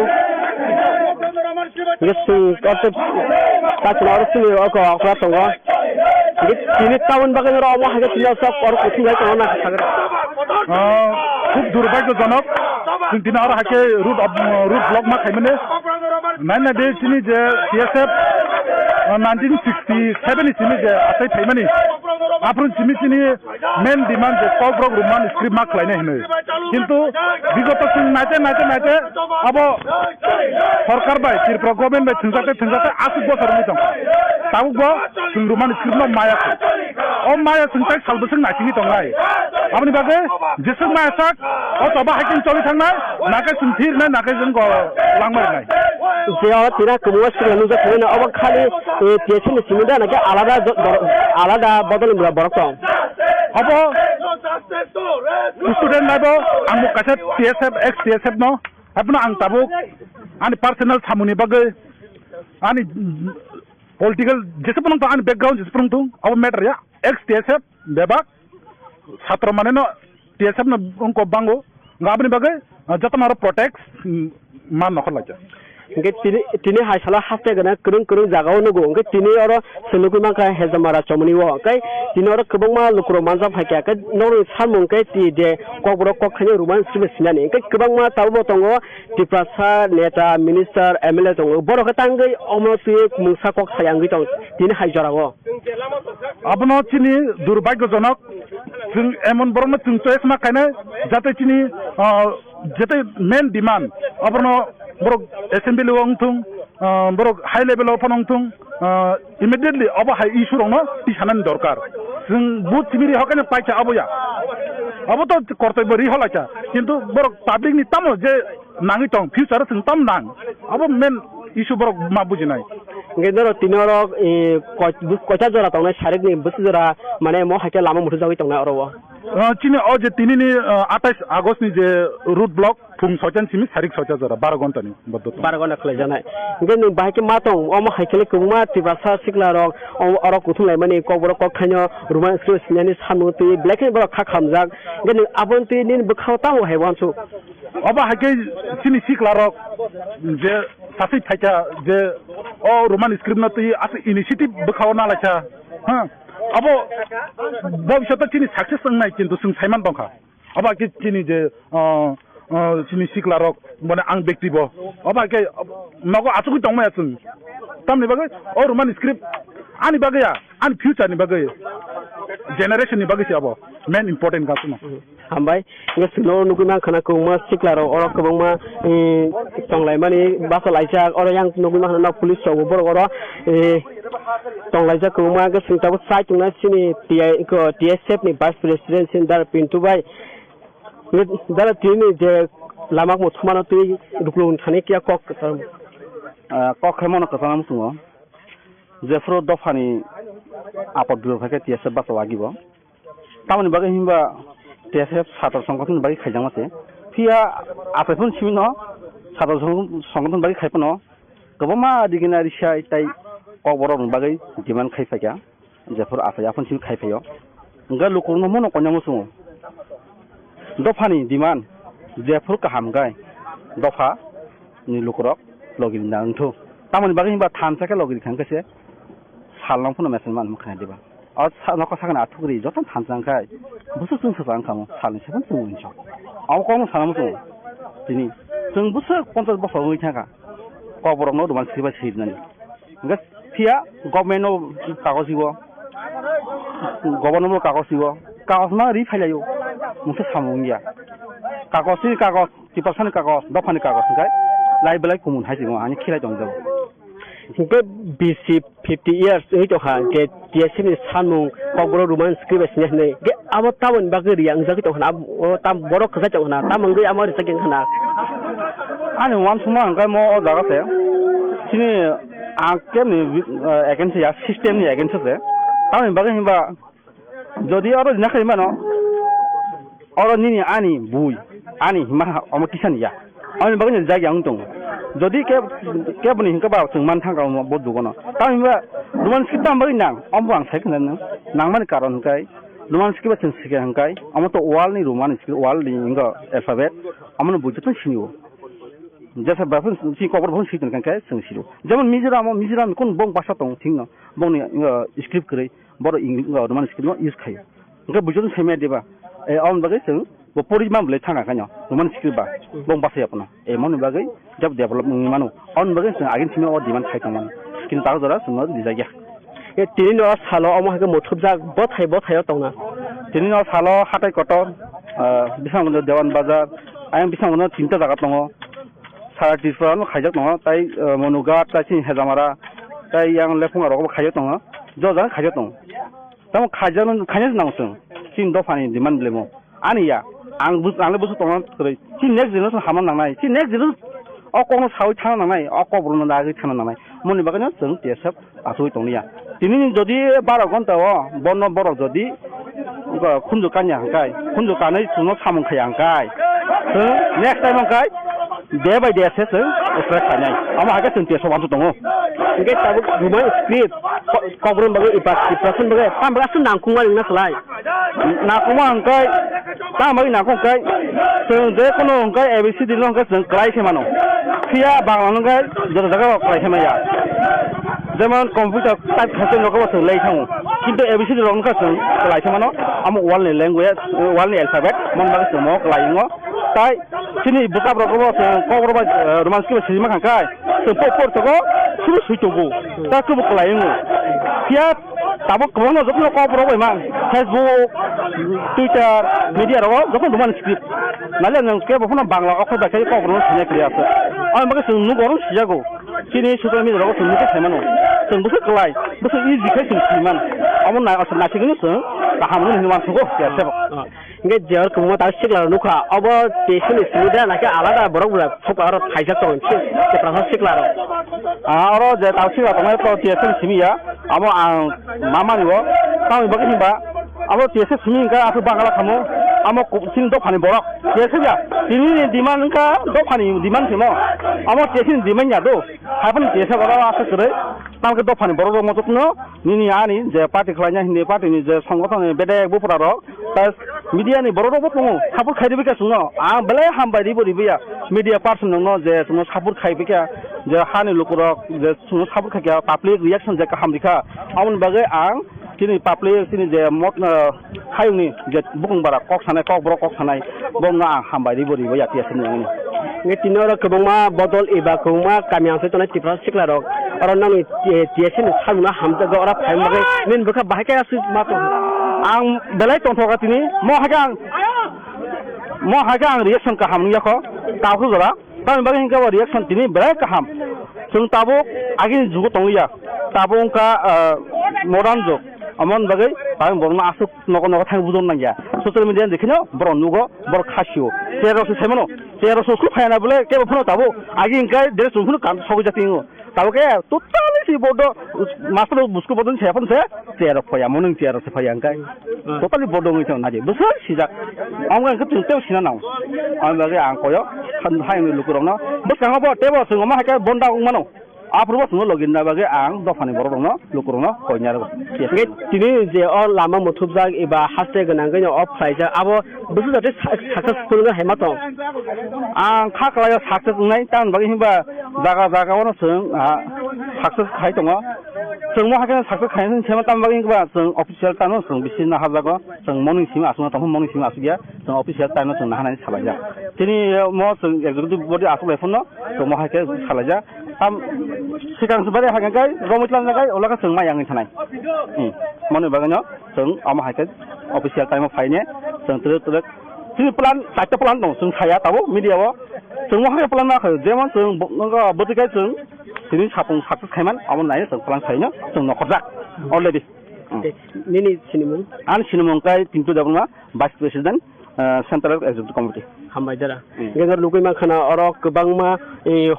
Yes, also that's a lot of things. Okay, I'll clap on one. Ini tahun bagai orang awak hanya tinggal sok orang kucing aja orang nak sagar. খুব দুর্ভাগ্যজনক দিন আর হাকে root block মা খাইমনে নাইনা দে চিনি যে TSF 1967 চিনি যে আসাই থাইমানি আপন চিনি মেন ডিমান্ড যে kokborok রুমান স্ক্রিপ্ট মা খাইনে হনে কিন্তু বিগত সিং নাইতে আবো সরকার বাই ত্রিপুরা গভর্নমেন্ট বাই থংজাতে 80 বছর হই দং ताबुकबो जों रोमान स्क्रिप्टआव मायाखै अ माया जोंसाय सालबोसों नायथिनि दंनाय आबनि बागै जेसों मायासाक अ तबा हाकिम चलि थांनाय नाके सुंथिरनाय नाके जों लांमारनाय जेयाव तिरा कमुवा सिगांनि जाखोना अब खालि टेसन सिमिदा नाके आलादा बदल बरक दं अब स्टुडेन्ट नाबो आंबो कासे TSF ex TSF no अपना आं ताबुक आंनि पार्सनेल सामुनि बागै आंनि पलिटिकल जेसेबां दं आंनि बेकग्राउन्ड जेसेबां दं अब मेटर या ex TSF बेबा छात्र माने न TSF न उनको बांगो गाबनि बागै जतन आरो प्रोटेक्ट मान नखर लाजा इनके तिने हाइसाला हास्ते गना करं जागाव नगो इनके तिने और सनुकु माका हेजमारा चमनि वो कै तिने और कबं मा लुक्रो मानजा फाइका कै नोर सामु कै ति दे ककबरक कखने रुमान सिबे सिनानि कै कबं मा ताबो तंगो तिप्रासा नेता मिनिस्टार एमएलए तंगो बरक तांगै अमति मुसा कक सायांगै तं तिने हाइजरावो abno chini durbagyojonok जों एमन बरनो जों चोइस मा खायनो जाते चिनि जेते main demand अबनो Barak assembly वंथुं Barak high level of नंथुं immediately अब हाई इशू रंनो तिसानानि दरकार जों बुथ सिबिरि हकने पाइचा अबया अब तो कर्तव्य रि हलाचा किन्तु बरक पब्लिक नि तामो जे नांगि तं फ्यूचर जों ताम नां अब मेन इशू बरक मा बुजिनाय गेदर तिनरक कयटा जरा तंनाय सारेकनि बस जरा माने म हाके लामा मुथु जावि तंनाय अरवा चिनि अ जे तिनिनि 28 आगस्ट नि जे रूट ब्लॉक फुं सयटान सिमि सारिक सयटा जरा 12 घन्टानि बद्दत 12 घन्टा खलाय जानाय गे नों बाहायके मा दं अम हाइकेले कुमा तिबासा सिक्लारक अर कुथुंलाय माने ककबरक कखायनो रुमान स्क्रिप्ट सिनानि सामुति ब्लैक एन्ड बर खा खामजाक गे नों आबनति नि बखाव ताव हायवानसु अब हाइके चिनि सिक्लारक जे सासे थाइका जे अ रुमान स्क्रिप्ट न तै आस इनिशिएटिभ बखाव नालायचा ह अब भविष्यत चिनि सक्सेस नंनाय किन्तु जों साइमान दंखा अब कि चिनि जे चिनि सिक्लारक माने आं व्यक्तिब अब के नगो आचुक दंमाया जों तामनि बागै अ रुमान स्क्रिप्ट आनि बागैया आनि फ्यूचर नि बागै जेनेरेशन नि बागै अब मेन इम्पोर्टेन्ट गासुमा हामबाय गोसोनो नुगुना खनाखौ मा सिक्लारो अर कबंमा तंलाय माने बासलायजा अर यां नुगुना खना पुलिस सौ बर अर तंलायजा कबंमा गोसोंताबो साइटुना सिनि TSF नि भाइस प्रेसिडेन्ट सिन्दार पिन्टुबाय दारा तिनि जे लामाक मुथुमानो तुइ रुक्लुन थाने किया कक खैमन कथानाम सुङो जेफ्रो दफानि आपद बिभागे TSF बासो आगिबो तामनि बागै हिमबा TSF छात्र संगठन बागै खायजामासे फिया आफेफुन सिमिनो छात्र संगठन बागै खायपनो गोबामा दिगिना रिसाय ताइ ककबरक बागै डिमान्ड खायफाया जेफोर आफे आफन सिम खायफायो गा लोकनो मनो कन्यामो सुङो दफानि डिमान्ड जेफोर काहामगाय दफा नि लोकरक लगिन नांथो तामनि बागै हिमबा थानसाके लगिन खांकेसे सालनांफोनो मेसेमान मखाना दिबा और नखा सागना आथुगरि जतन थानजांखाय बुसु जों सफां खामो सालनिसेबो जों मोनस आव कम सानामो जों दिनि जों बुसु 50 बोसोर होय थाका ककबरक न रुमान स्क्रिप्ट सिरनानि गा फिया गभर्नमेन्ट कागजिबो गभर्नमेन्ट कागजिबो कागज मा रि फाइलायो मुसे सामुंगिया कागजनि कागज टिपासानि कागज दफानि कागज गाय लाइबलाय कुमुन हाइजिङो आनि खिलाय दं जों के BC 50 years ini to han ke TSF ni sanu kobro ruman script ni ne ke abo tawon bagri ang jagi to han tam borok kha to han tam ngai amar saking khana ani wan suma ngai mo jaga te sini akem ni agency ya system ni agency se tam bagri hiba jodi aro na khai mano aro ni ani bui ani ma amo kisan ya ani bagri jagi ang tong যদি কে বনি হিংকা বা जों मान थांगा बद दुगनो तामिबा रुमान script आम बगै नां अम आं साइखन नों नांमानि कारण गाय रुमान स्क्रिप्ट जों सिगे हंगाय अम तो वाल नि रुमान स्क्रिप्ट वाल नि इंगा अल्फाबेट अमन बुजतन सिनियो जैसे बाफन सि कवर भन सितन कांकाय जों सिरो जेमन मिजोराम कोन बंग भाषा दं थिंग न बंगनि स्क्रिप्ट करै बर इंगा रुमान स्क्रिप्ट यूज खायो इंगा बुजतन सेमे देबा ए अम बगै जों बपरि मामले थांगा कान्यो रुमान स्क्रिप्ट बा बंग भाषा अपना ए मन बगै जब डेभलप मानो अन बगै जों आगिन सिमे अ डिमान्ड खायतमन किन ताग जरा जों दिजागिया ए तिनि न सालो अम हाके मोथुबजा बथाय तंना तिनि न सालो हाथाय कट बिसांगन देवान बाजार आयं बिसांगन तीनटा जागा दङ सारा त्रिपुरा खायजाक दङ ताइ मनुगा ताइ हेजामारा cái yang lefung ở đó khai tông á do rằng khai tông tao khai năng sừng xin đó phải demand lên mo anh ya ang lấy bút tông rồi xin next generation ham năng này xin next generation con sao thằng năng này con bùn nó cái thằng năng này muốn bảo cái sừng TSF 아소이 동리야 디니 저디 바로 건다워 번노 버로 저디 이거 군주 간냐 한가이 군주 간의 주노 사문 카양가이 next time 한가이 day by day assess stress kanya ama haga senti so wantu tongo nge tabu rumah script kobron bagai ipasan bagai pam bagai sun nangkung wali nak selai nakuma hangai ta bagai nakung kai seng je kono hangai abc dilong ka seng klai semano kia banglang hangai jada jaga klai semaya যেমন computer type খাইতে লোক বসে লাই থাকো কিন্তু ABCD রং কাছে লাই থামানো আমো ওয়ালনি language ওয়ালনি alphabet মন বাগে সম লাইঙ্গো তাই সিনি বুকাব রকম কবরবা রোমান্স কি সিজিমা খাঙ্কাই তো পপর তগো সুবু সুইতগো তা কুবু লাইঙ্গো কিয়া তাবো কোন যখন কবরবা ইমান ফেসবুক টুইটার মিডিয়া রো যখন রোমান্স স্ক্রিপ্ট নালে নং কে বফনা বাংলা অক্ষর বাকাই কবরবা সিনে ক্লিয়ার আছে আমি বাগে সুনু গরম সিজাগো সিনি সুতো মিদ্র রো সুনু কে সেমানো जों बोसोर गलाय बोसोर इजिखाय जों सिमान अमन ना असर नाथिगोनो जों गाहामनो हिमान सगो यासेब nge jer kumo ta sikla nuka abo station suda na ke alada borok bula fokar thaijak ton che prasa sikla ro aro je ta sikla tomai to station simiya amo mama ni bo tawi bagi himba amo station simi ka asu bangala khamo amo sin do phani borok station ya sini demand ka do phani demand simo amo station demand ya do hapan station bora asa kre tamke do phani borok mo totno nini ani je party khlanya hindi party ni je সংগঠন bede bupura ro tas media ni borok bo tongo support khai dibika suno bele hambai dibo dibiya media person no je suno support khai bika je hani lukurok je suno support khai public reaction je ka hamdika amon bagai ang sini public sini je mot khayuni je bukung bara kok sanai kok borok kok sanai bonga hambai dibo dibiya tia sini ni nge tinoro kebongma botol iba kebongma kamyang se tonai tipra sikla ro oro nang TSF saluna hamja go ora phai magai nin bukha bahai ka su ma to ang belai tongthoka tini mo hagang reaction ka hamni yakho tahu jora tan bagin ka reaction tini belai ka ham sung tabo agin jugo tongiya tabo ka modern jog amon bagai tang borna asuk nogo thang budon nangya social media dekhino bor nugo bor khasio tero se semano tero so su phayana bole ke bofno tabo agin ka dere sungkhunu kan sogo jatingo tabo ke totally si bodo maslo busku bodon sepon se tero phaya moning tero se phayang kai totally bodo ngi chong naje busa sijak amgan ka tungteu sina naw am bagai ang koyo khan haing lukurong na busang bo tebo sung ma ka bonda mano apurbo sung login na bagai ang do phani borok no lukurong no koinyar nge tini je or lama muthubjak iba haste ganang ganya of khlaijak abo busu jate successful ga hemato ang khaklaya success nai tan bagai himba jaga wono sung success khai tongo जों मा हागोन success खायनो सेमा ताम बागै बा जों official तानो जों बिसिन ना हाजागो जों मर्निं सिम आसुना तम मर्निं सिम आसुगिया जों अफिसियेल तानो जों नाहानाय सालायजा दिनै म जों एक्जिक्युटिभ बडी आसुलाय फनो जों मा हाके सालायजा ताम सिगां बारे हागोन गाय रमितलान गाय अलाका जों मायाङै थानाय मने बागैनो जों आमा हाके अफिसियेल टाइम फायने जों तरे जों प्लान साइट प्लान दं जों साया ताबो मिडियाव जों मा हाके प्लान नाखो जेमन जों नंगा बदिगाय जों sini sapung sakses khaiman amon nai song plan saino song nokorjak already nini sinimung an sinimung kai tintu dabunga vice president central executive committee hambai dara gengar lugui ma khana oro kubangma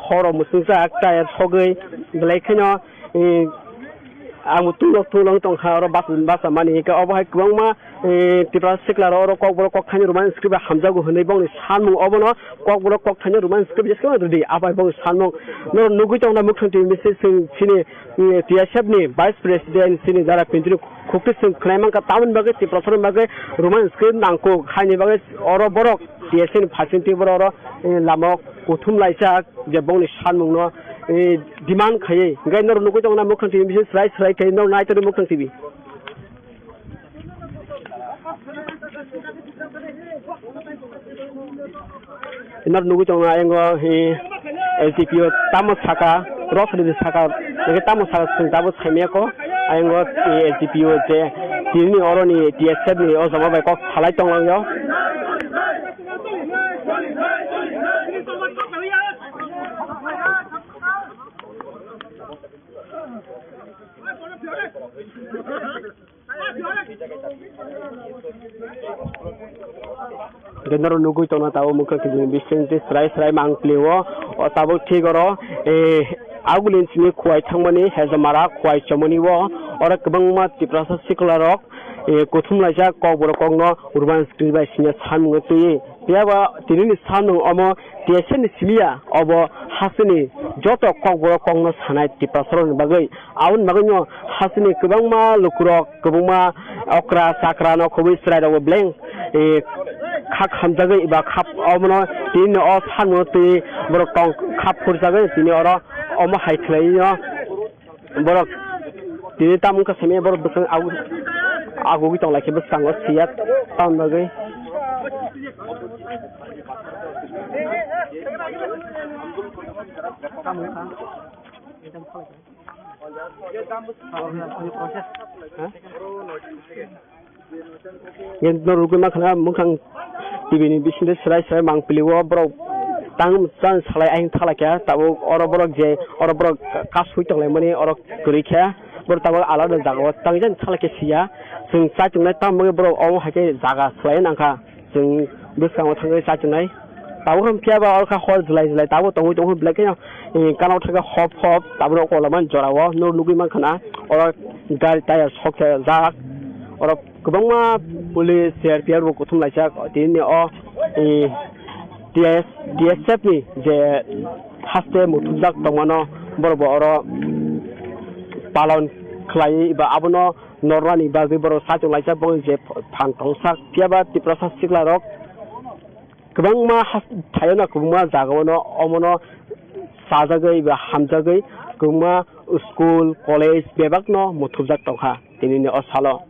horo musungja tayar sogei glai khaino ang tulong tong kharo basa mani ka obai kubangma tipra sikla ro kokborok kok thani roman script hamjago honei bongni sanmung obono kokborok kok thani roman script jesko redi abai bong sanmung no nugui tong na mukhonti message sini TSF ni vice president sini jara pintri khukti sing khlaimang ka taun bagai tipra soron bagai roman script nangko khani bagai oro borok TSF facility borok lamo kuthum laisa je bongni sanmung no demand khaye ngai no nugui tong na mukhonti message srai kai no nai to mukhonti bi inar nugu chonga engo LTPO tamo saka rosri saka nge tamo saka sing tabo chhaimia ko engo LTPO je tini oroni TSF ni o sama bai ko khalai tonglang yo Genero nugui tona tao muka kini bising serai mangpliwo o tabo tigoro agulin sini kuai thangmani hezamara kuai chamani wo ora kabangma tiprasa siklarok kothumlaisa Kokborok no urban screen by sinya sanung tui piaba tinini sanung omo TSF ni simia obo hasini joto Kokborok no sanai tiprasron bagai aun bagai hasini kabangma lukurok kabangma okra sakra no khobi srai do blank khak hamjagai ba khap omono tin o sanung tui borok tong khap khurjagai tini ora omo haithlai no borok tini tamun ka seme borok besang aku kita lagi bersang siap tahun bagai. Yang nurut makna mungkin TV ini bisnis serai mangpiliwo bro tang san salai aing thalakya tabu ora borok je ora borok kasu tonglai mani ora kurikya bro tabu alada jago tangjan thalakya sia जों चाचुंनाय तामगे बरो औ हाके जागा स्लाय नांखा जों बेसाङाव थाङै चाचुंनाय ताबो हम पियाबा अरखा हर July Tabo तंगै black कानाव थागा हप ताबो कलामान जराव नो लुगै मानखाना अर गारि टायार सकया जाक अर गोबांमा पुलिस सीआरपीआर बो कुथुमलायसा दिनै अ TSF नि जे हास्ते मुथुजाक दङनो बरबो अर पालन खलाय बा आबनो Norani bagi baru satu lagi pun je pantong sak tiaba tiprasa siklarok kebang ma Thaio na kebang ma jagawono omono sajagai ba hamjagai kebang ma school college bebak no muthubjak tongha tinini osalo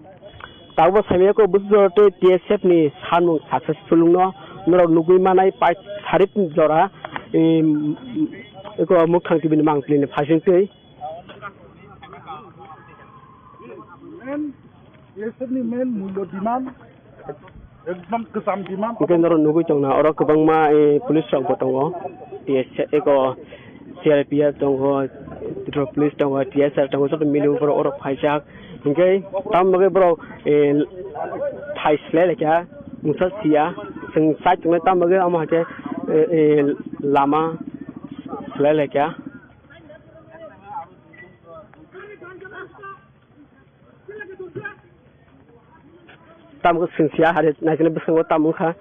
tabo samyako bujorte TSF ni sanung successful no norok nugui manai pai sarip jora eko mukhang tibini mangplini phasingtei Ini main mulut demand, ekdom kesam demand. Mungkin orang nunggu congna orang kebangma polis orang potonggo, TSF eko CRPR tonggo, polis tonggo, TSF tonggo satu milu bro orang pajak, mungkin tam bagi bro Thai selek ya, musa sia, seng sai congna tam bagi amah ke lama selek ya. Tam ko sensia hari nakile besang tamu kha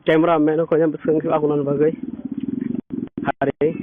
cameraman ko jam besang ki akunan bagai hari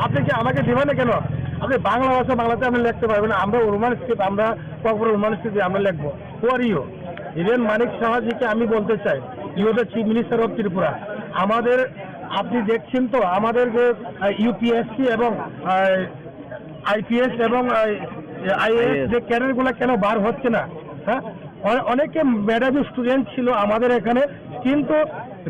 আপনি কি আমাকে দিবেন না কেন? আপনি বাংলা ভাষা বাংলাতে আপনি লিখতে পারবেন না। আমরা অনুমান স্ক্রিপ্ট, আমরা কখনো অনুমান স্ক্রিপ্ট আমরা লিখবো। হু আর ইউ? ইভেন মানিক সাহাজিকে আমি বলতে চাই, you the chief minister of Tripura. আমাদের আপনি দেখছেন তো আমাদের যে ইউপিএসসি এবং আইপিএস এবং আইএএস যে ক্যাডারগুলো কেন বার হচ্ছে না? হ্যাঁ, অনেকে মেধাবী স্টুডেন্ট ছিল আমাদের এখানে, কিন্তু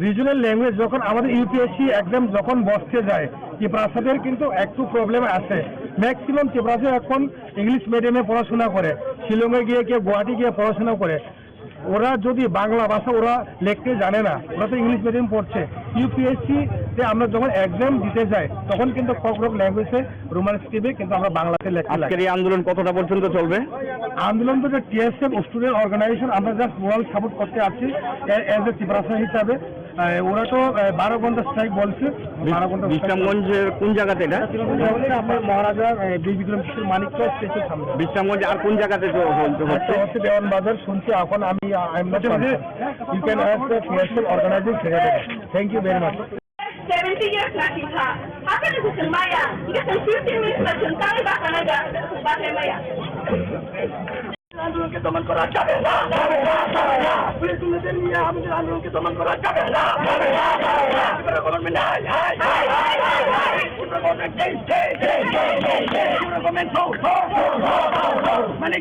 রিজনাল ল্যাঙ্গুয়েজ যখন আমাদের ইউপিএসসি এক্সাম যখন বসতে যায়, ত্রিপুরাদের কিন্তু একটু প্রবলেম আছে। ম্যাক্সিমাম ত্রিপুরাতে এখন ইংলিশ মিডিয়ামে পড়াশোনা করে, শিলংয়ে গিয়ে কেউ গুয়াহাটি গিয়ে পড়াশোনা করে। ওরা যদি বাংলা ভাষা ওরা লিখতে জানে না, ওরা তো ইংলিশ মিডিয়াম পড়ছে। ইউপিএসসিতে আমরা যখন এক্সাম দিতে যাই তখন কিন্তু ককবরক ল্যাঙ্গুয়েজে রোমান স্ক্রিপ্টে কিন্তু আমরা বাংলাতে লিখতে লাগে। আজকের এই আন্দোলন কতটা পর্যন্ত চলবে? আন্দোলন তো TSF স্টুডেন্ট অর্গানাইজেশন, আমরা জাস্ট মোরাল সাপোর্ট করতে আছি এজ এ ত্রিপুরা হিসাবে। ওরা তো 12 ঘন্টা স্ট্রাইক বলছে। 12 ঘন্টা। বিশ্রামগঞ্জের কোন জায়গাতে এটা? আপনার মহারাজা বিক্রম কিশোর মানিক স্টেশনের সামনে। বিশ্রামগঞ্জ আর কোন জায়গাতে হচ্ছে দেওয়ান বাজার শুনছি। এখন আমি you can have the TSF organizing secretary. Thank you very much. 70 years lagi ha. Apa ni sesuatu maya? Jika 15 minit macam kali bahkan aja bahasa maya. আন্দোলনকে দমন করা যাবে না, পুলিশ পুলিশের নিয়ে আমাদের আন্দোলনকে দমন করা যাবে না। গভর্নমেন্ট মানে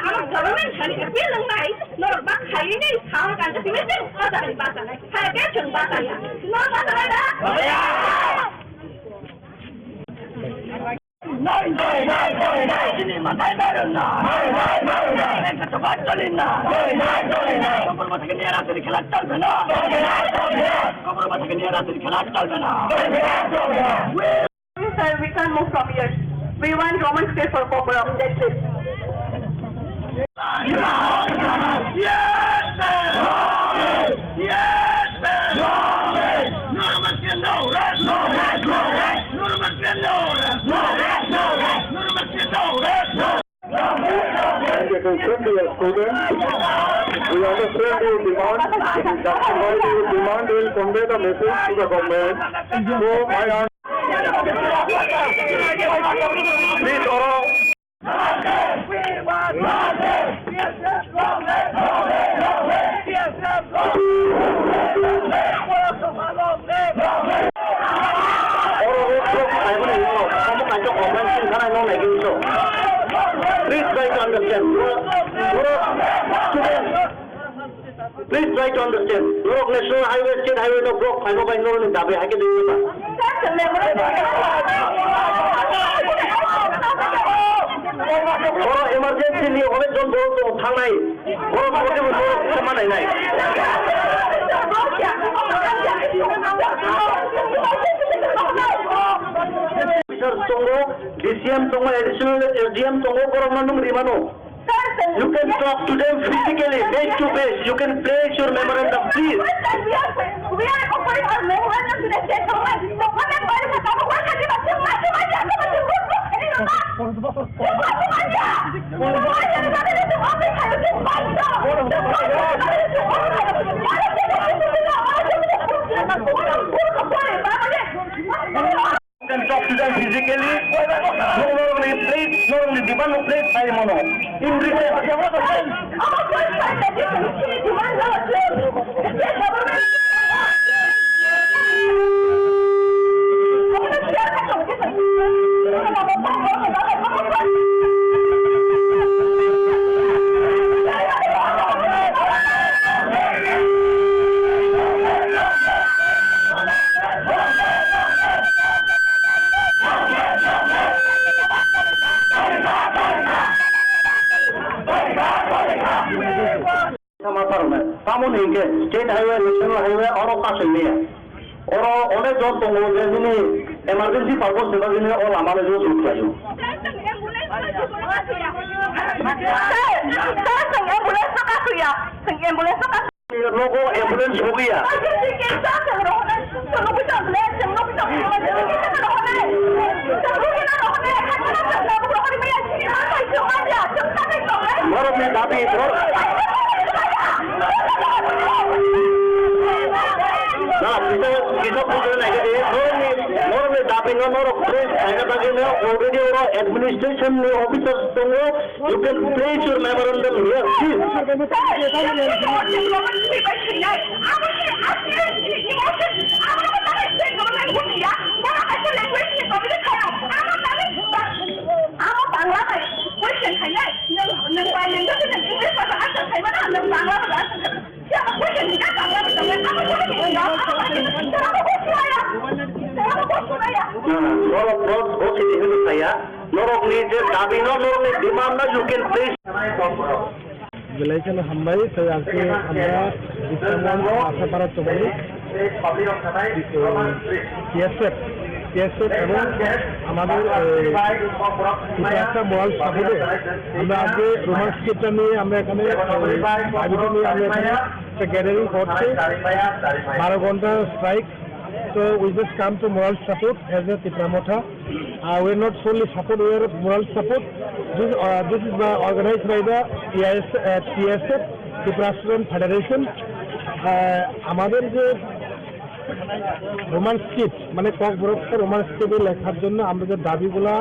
আমার গভর্নমেন্ট খালি bilang naik norok bak hari ini sama kan tapi mesti ada di pasar hari ke cuma pasar ya norok pasar ada ini matai baruna mereka coba tolina kompor masa kini rasa di kelas tal bena kompor masa kini rasa di kelas tal bena. Sir, we can't move from here. We want Roman state for Kokborok. That's it. Yes, sir. Yes, sir. No, no, no, We understand your demand. That's why your demand will convey the message to the government. So I please all. Please try to understand. Please try to understand. Norok National Highway, State Highway, no block. I know by no one dabe. I can do it. Emergency ni oleh John Bol to thangai. Bol bol tu sama naik. Sir, Tongo, DCM Tongo, additional SDM Tongo, Coromandum Rimano. You can talk to them physically, face to face. You can place your memorandum, please. We are offering our memorandum to the state government. So what I'm going to talk about is You can talk to them physically. Not only plate, not only demand no plate, I mono. In return, State Highway, National Highway, और काश नहीं है और उन्हें जो तो वो जैसे emergency purpose से जैसे और हमारे जो सूट चाहिए लोगों एम्बुलेंस हो गया Moromnya tapi nah kita punya lagi moromnya tapi nomor fresh ada bagian already orang administration officers tunggu you can place your memorandum here Norok oke ini saya norok ni je dabi norok ni demand na you can place Khlaijakha hambai saya aske আমরা ইসলাম Ashapara চমনি TSF এবং আমাদের একটা মল সাপোর্টে আমরা আজকে Roman স্ক্রিপ্টটা নিয়ে আমরা এখানে আয়োজিত নিয়ে আমরা এখানে একটা গ্যাদারিং করছি 12 ঘন্টা strike. So we just come to moral support as a Tripura. We are not solely support, we are moral support. This is organized by the TSF, Tripura Student Federation. আমাদের যে রোমান স্ক্রিপ্ট মানে kokborok Roman স্ক্রিপ্টে লেখার জন্য আমরা যে দাবিগুলা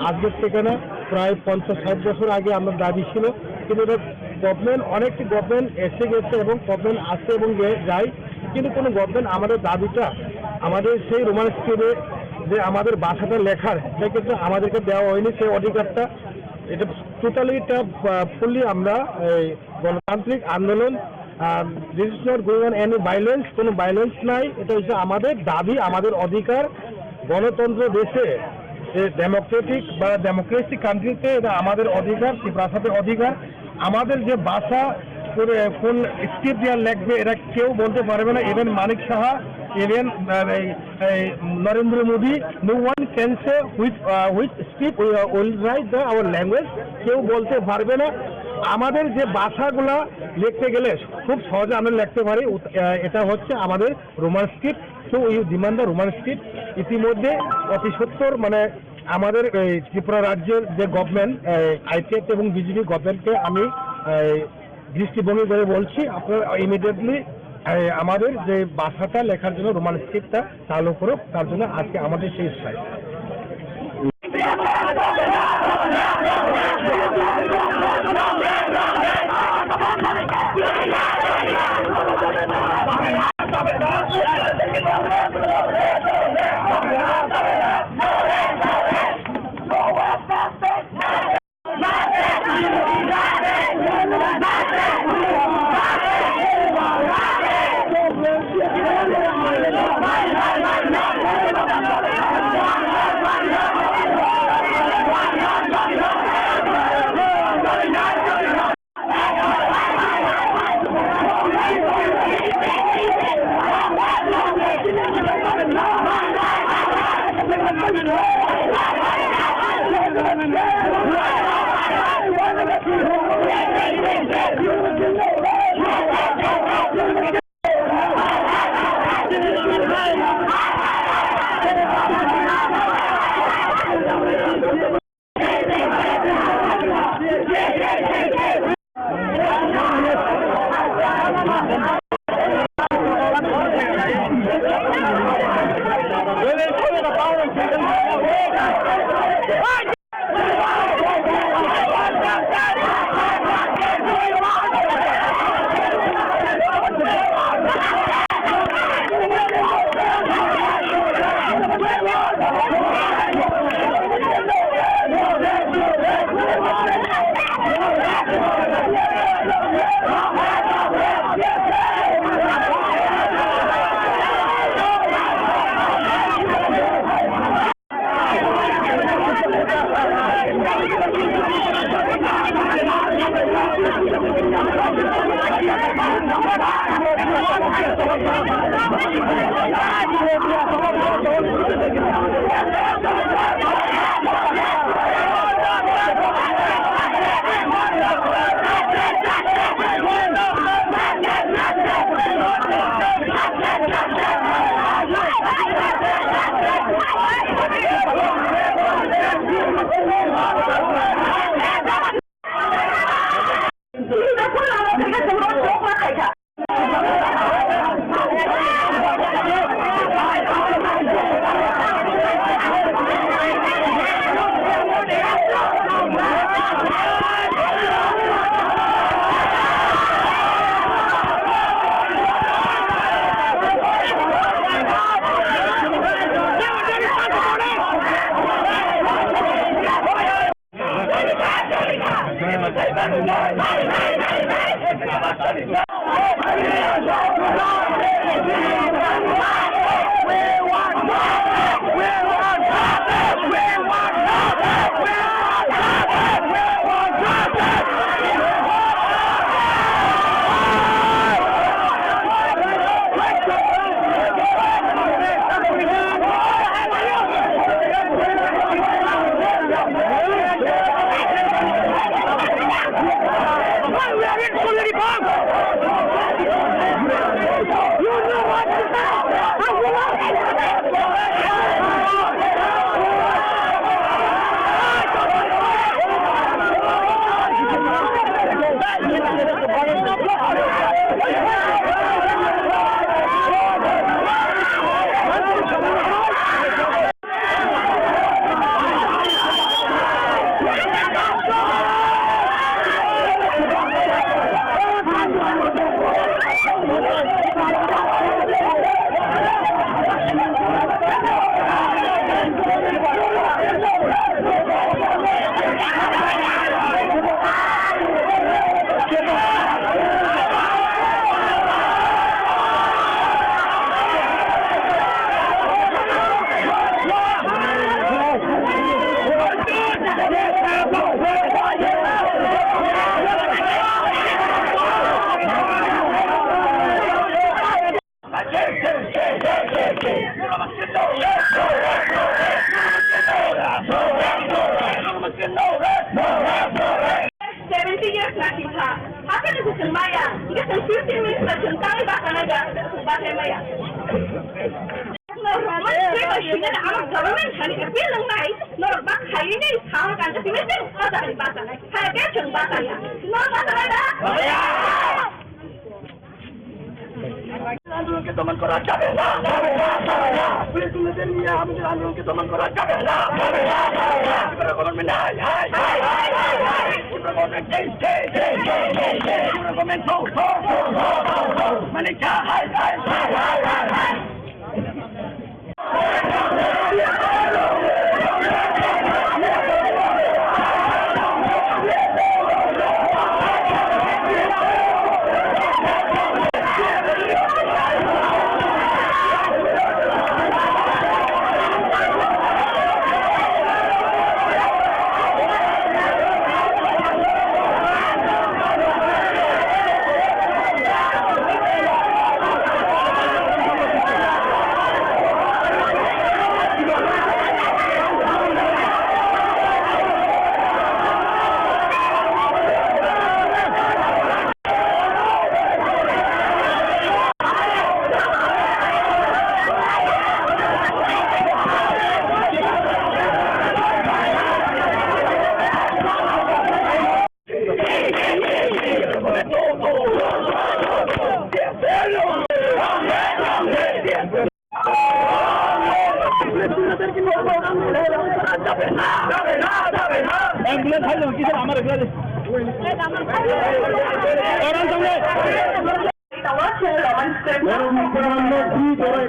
আজকের থেকে না প্রায় 50-60 বছর আগে আমরা দাবি ছিল, কিন্তু এটা গভর্নমেন্ট অনেকটি গভর্নমেন্ট এসে গেছে এবং গভর্নমেন্ট আসে এবং যায়, কিন্তু কোনো গভর্নমেন্ট আমাদের দাবিটা আমাদের সেই রোমান স্ক্রিপ্টে যে আমাদের ভাষাটা লেখার এটা কিন্তু আমাদেরকে দেওয়া হয়নি সেই অধিকারটা. এটা টোটালি এটা ফুললি আমরা গণতান্ত্রিক আন্দোলন. This is not going on any violence, কোনো ভায়োলেন্স নাই. এটা হচ্ছে আমাদের দাবি, আমাদের অধিকার. গণতন্ত্র দেশে যে ডেমোক্রেটিক বা ডেমোক্রেসি কান্ট্রিতে এটা আমাদের অধিকার, ত্রিপুরার অধিকার. আমাদের যে ভাষা কোন স্ক্রিপ্ট দিয়ে লিখবে এটা কেউ বলতে পারবে না. Even Manik Saha, even Narendra Modi, no one can say which script will write our language, কেউ বলতে পারবে না. আমাদের যে ভাষাগুলা লিখতে গেলে খুব সহজে আমরা লিখতে পারি, এটা হচ্ছে আমাদের Roman script. So we demand the Roman script. ইতিমধ্যে অতি সত্তর মানে আমাদের ত্রিপুরা রাজ্যের যে গভর্নমেন্ট আইপিএফ এবং বিজেপি গভর্নমেন্টকে আমি দৃষ্টিভঙ্গি করে বলছি, আপনারা ইমিডিয়েটলি আমাদের যে ভাষাটা লেখার জন্য রোমান স্ক্রিপ্টটা চালু করুক. তার জন্য আজকে আমাদের সেই strike. kita semua jok lah kayak.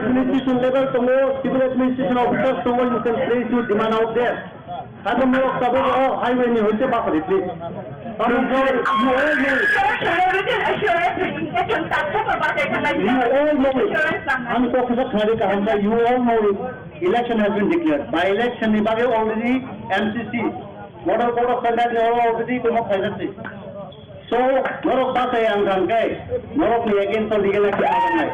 Administration level, civil administration officers, you can place your demand out there. As a more of highway, you will say, please. You all know it. I'm Professor Khlaijakha. You all know it. Election has been declared. By election, we have already MCC. Model Code of Conduct already come up. So, Norok Basa yang Rangai, Norok ni against the legal action.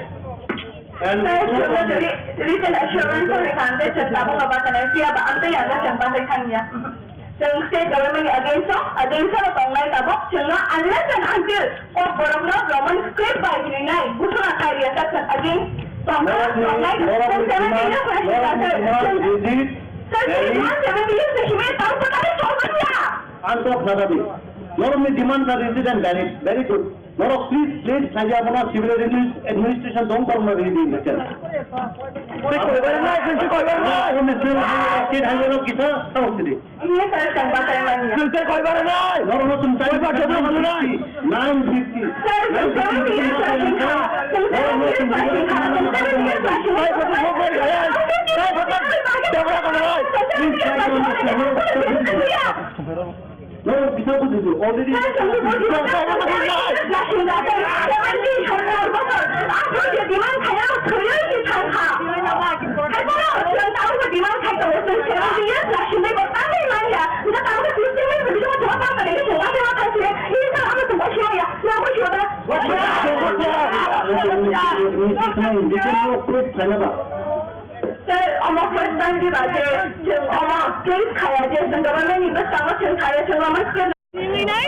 And written assurance of the content of Batanaki about the other and Kanya. So, state government against the online about unless and until Kokborok Roman script by the night, Busuna Karia, that's against from lot of my demands are raised and valid. Very good. Lot of please, Khlaijakha civil administration don't come my reading lecture. ये sir संवाद करवाएंगे No, already. Sir, almost first time di baca, almost please kaya je, government ni bas sama ceng kaya ceng lama sekali. Ini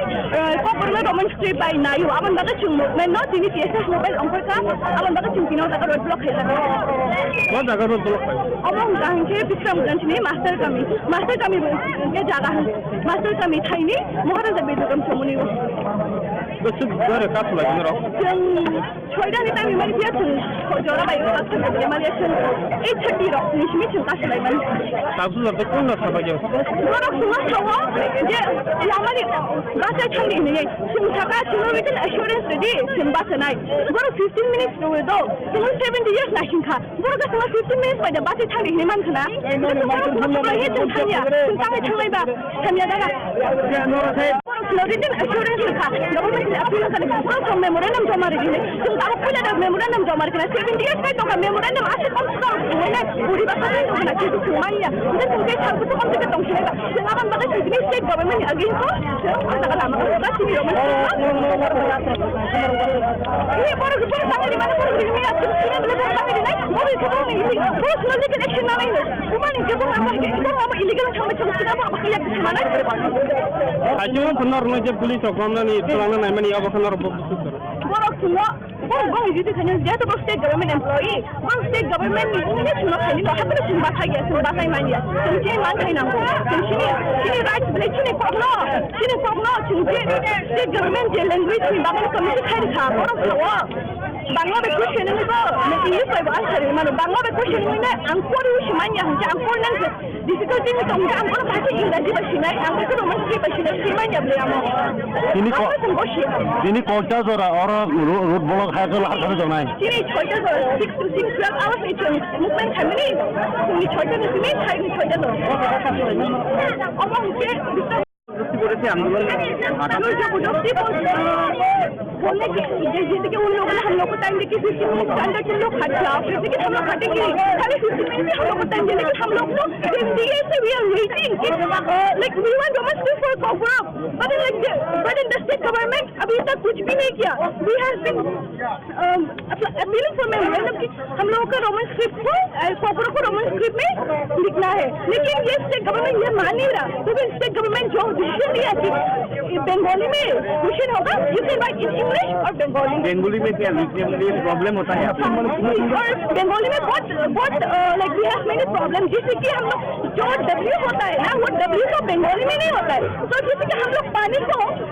Kokborok government street by Thaio, aman baga ceng movement no, sini TSF mobile angkor ka, aman baga ceng pinau taka road block hai. कौन जगह road block है? Omong gahan je Bikram Ganj ni master kami ke jaga hai, master kami Thai ni, Maharaja Bedukam Samuni. तो सिर्फ घर का तो लगे ना Ceng छोड़ा ni kami mari dia ceng, jola bayu tak ceng dia mari ceng, 8:30 rok ni sini ceng kasih lagi. सासू जब तक कौन ना सब आगे Borok semua tahu, je lama ni bahasa Chinese ni, ceng cakap ceng written assurance tadi, ceng bahasa naik. Borok 15 minutes dulu tu, ceng 70 years nak cengkah. Borok semua 15 minutes pada bahasa Chinese ni mana? Borok lagi ceng tanya, ceng kami ceng lagi bah, tanya dah. Borok written assurance cengkah, government appeal kali. Borok semua memorandum jama lagi ni, ceng tahu pula dah memorandum jama lagi. 70 years tu kan memorandum asyik kau tahu, mana? Budi bahasa ni tu nak cakap cuma ya. Kita ceng cakap tu kau cakap tong cakap. Ceng apa bahasa Chinese state government against tu, ceng apa lama? Bahasa ni orang. Ini borok sangat di mana borok ini ya? Ceng boleh sampai di mana? Borok semua ni, borok semua ni connection nama ini. Cuma ni jepun apa? Kita apa illegal sama cakap apa kerja di mana? आज में फन्ना रुना जब police officer ने इतना ना मैंने अब फन्ना रुपये Borok semua, borok itu kan dia tu state government employee, state government ni cuma kali tu apa tu cuma sahaja, cuma bahasa Melayu. Cuma mana ni nama? Sini rights boleh sini pokno, cuma state government je language ni bahasa kami cakap dah. Borok semua, Bangla question ni tu, mesti ini saya bahas hari mana. Bangla question ni angkor itu semuanya, angkor ni difficulty ni tu, angkor bahasa Inggeris bahasa ni, angkor tu roman script bahasa ni, semuanya boleh amal. Ini kota और road block है तो लाख खर्च होना है Sini छोटा तो 6 to 6 12 hours itu movement kami ni. Sini छोटा ni sini, Thai ni छोटा tu. Omong je, बोलने की जैसे कि उन लोगों ने हम लोग को टाइम देके 15 मिनट के अंदर हम लोग खर्चा लेकिन हम लोग खटेंगे खाली 15 मिनट हम लोग को टाइम देने हम लोग तो MDA से we are waiting like we want domestic for Kokborok but in the state government अभी तक कुछ भी नहीं किया we have been appealing for memorandum कि हम लोगों का रोमन स्क्रिप्ट को Kokborok को रोमन स्क्रिप्ट में लिखना है लेकिन ये स्टेट गवर्नमेंट ये मान नहीं रहा तो फिर स्टेट गवर्नमेंट जो डिसीजन लिया कि बंगाली में क्वेश्चन होगा you can write in English और बंगाली में क्या प्रॉब्लम होता है और बंगाली में बहुत like we have many problem जैसे कि हम लोग जो W होता है ना वो W तो बंगाली में नहीं होता है तो जैसे कि हम लोग पानी को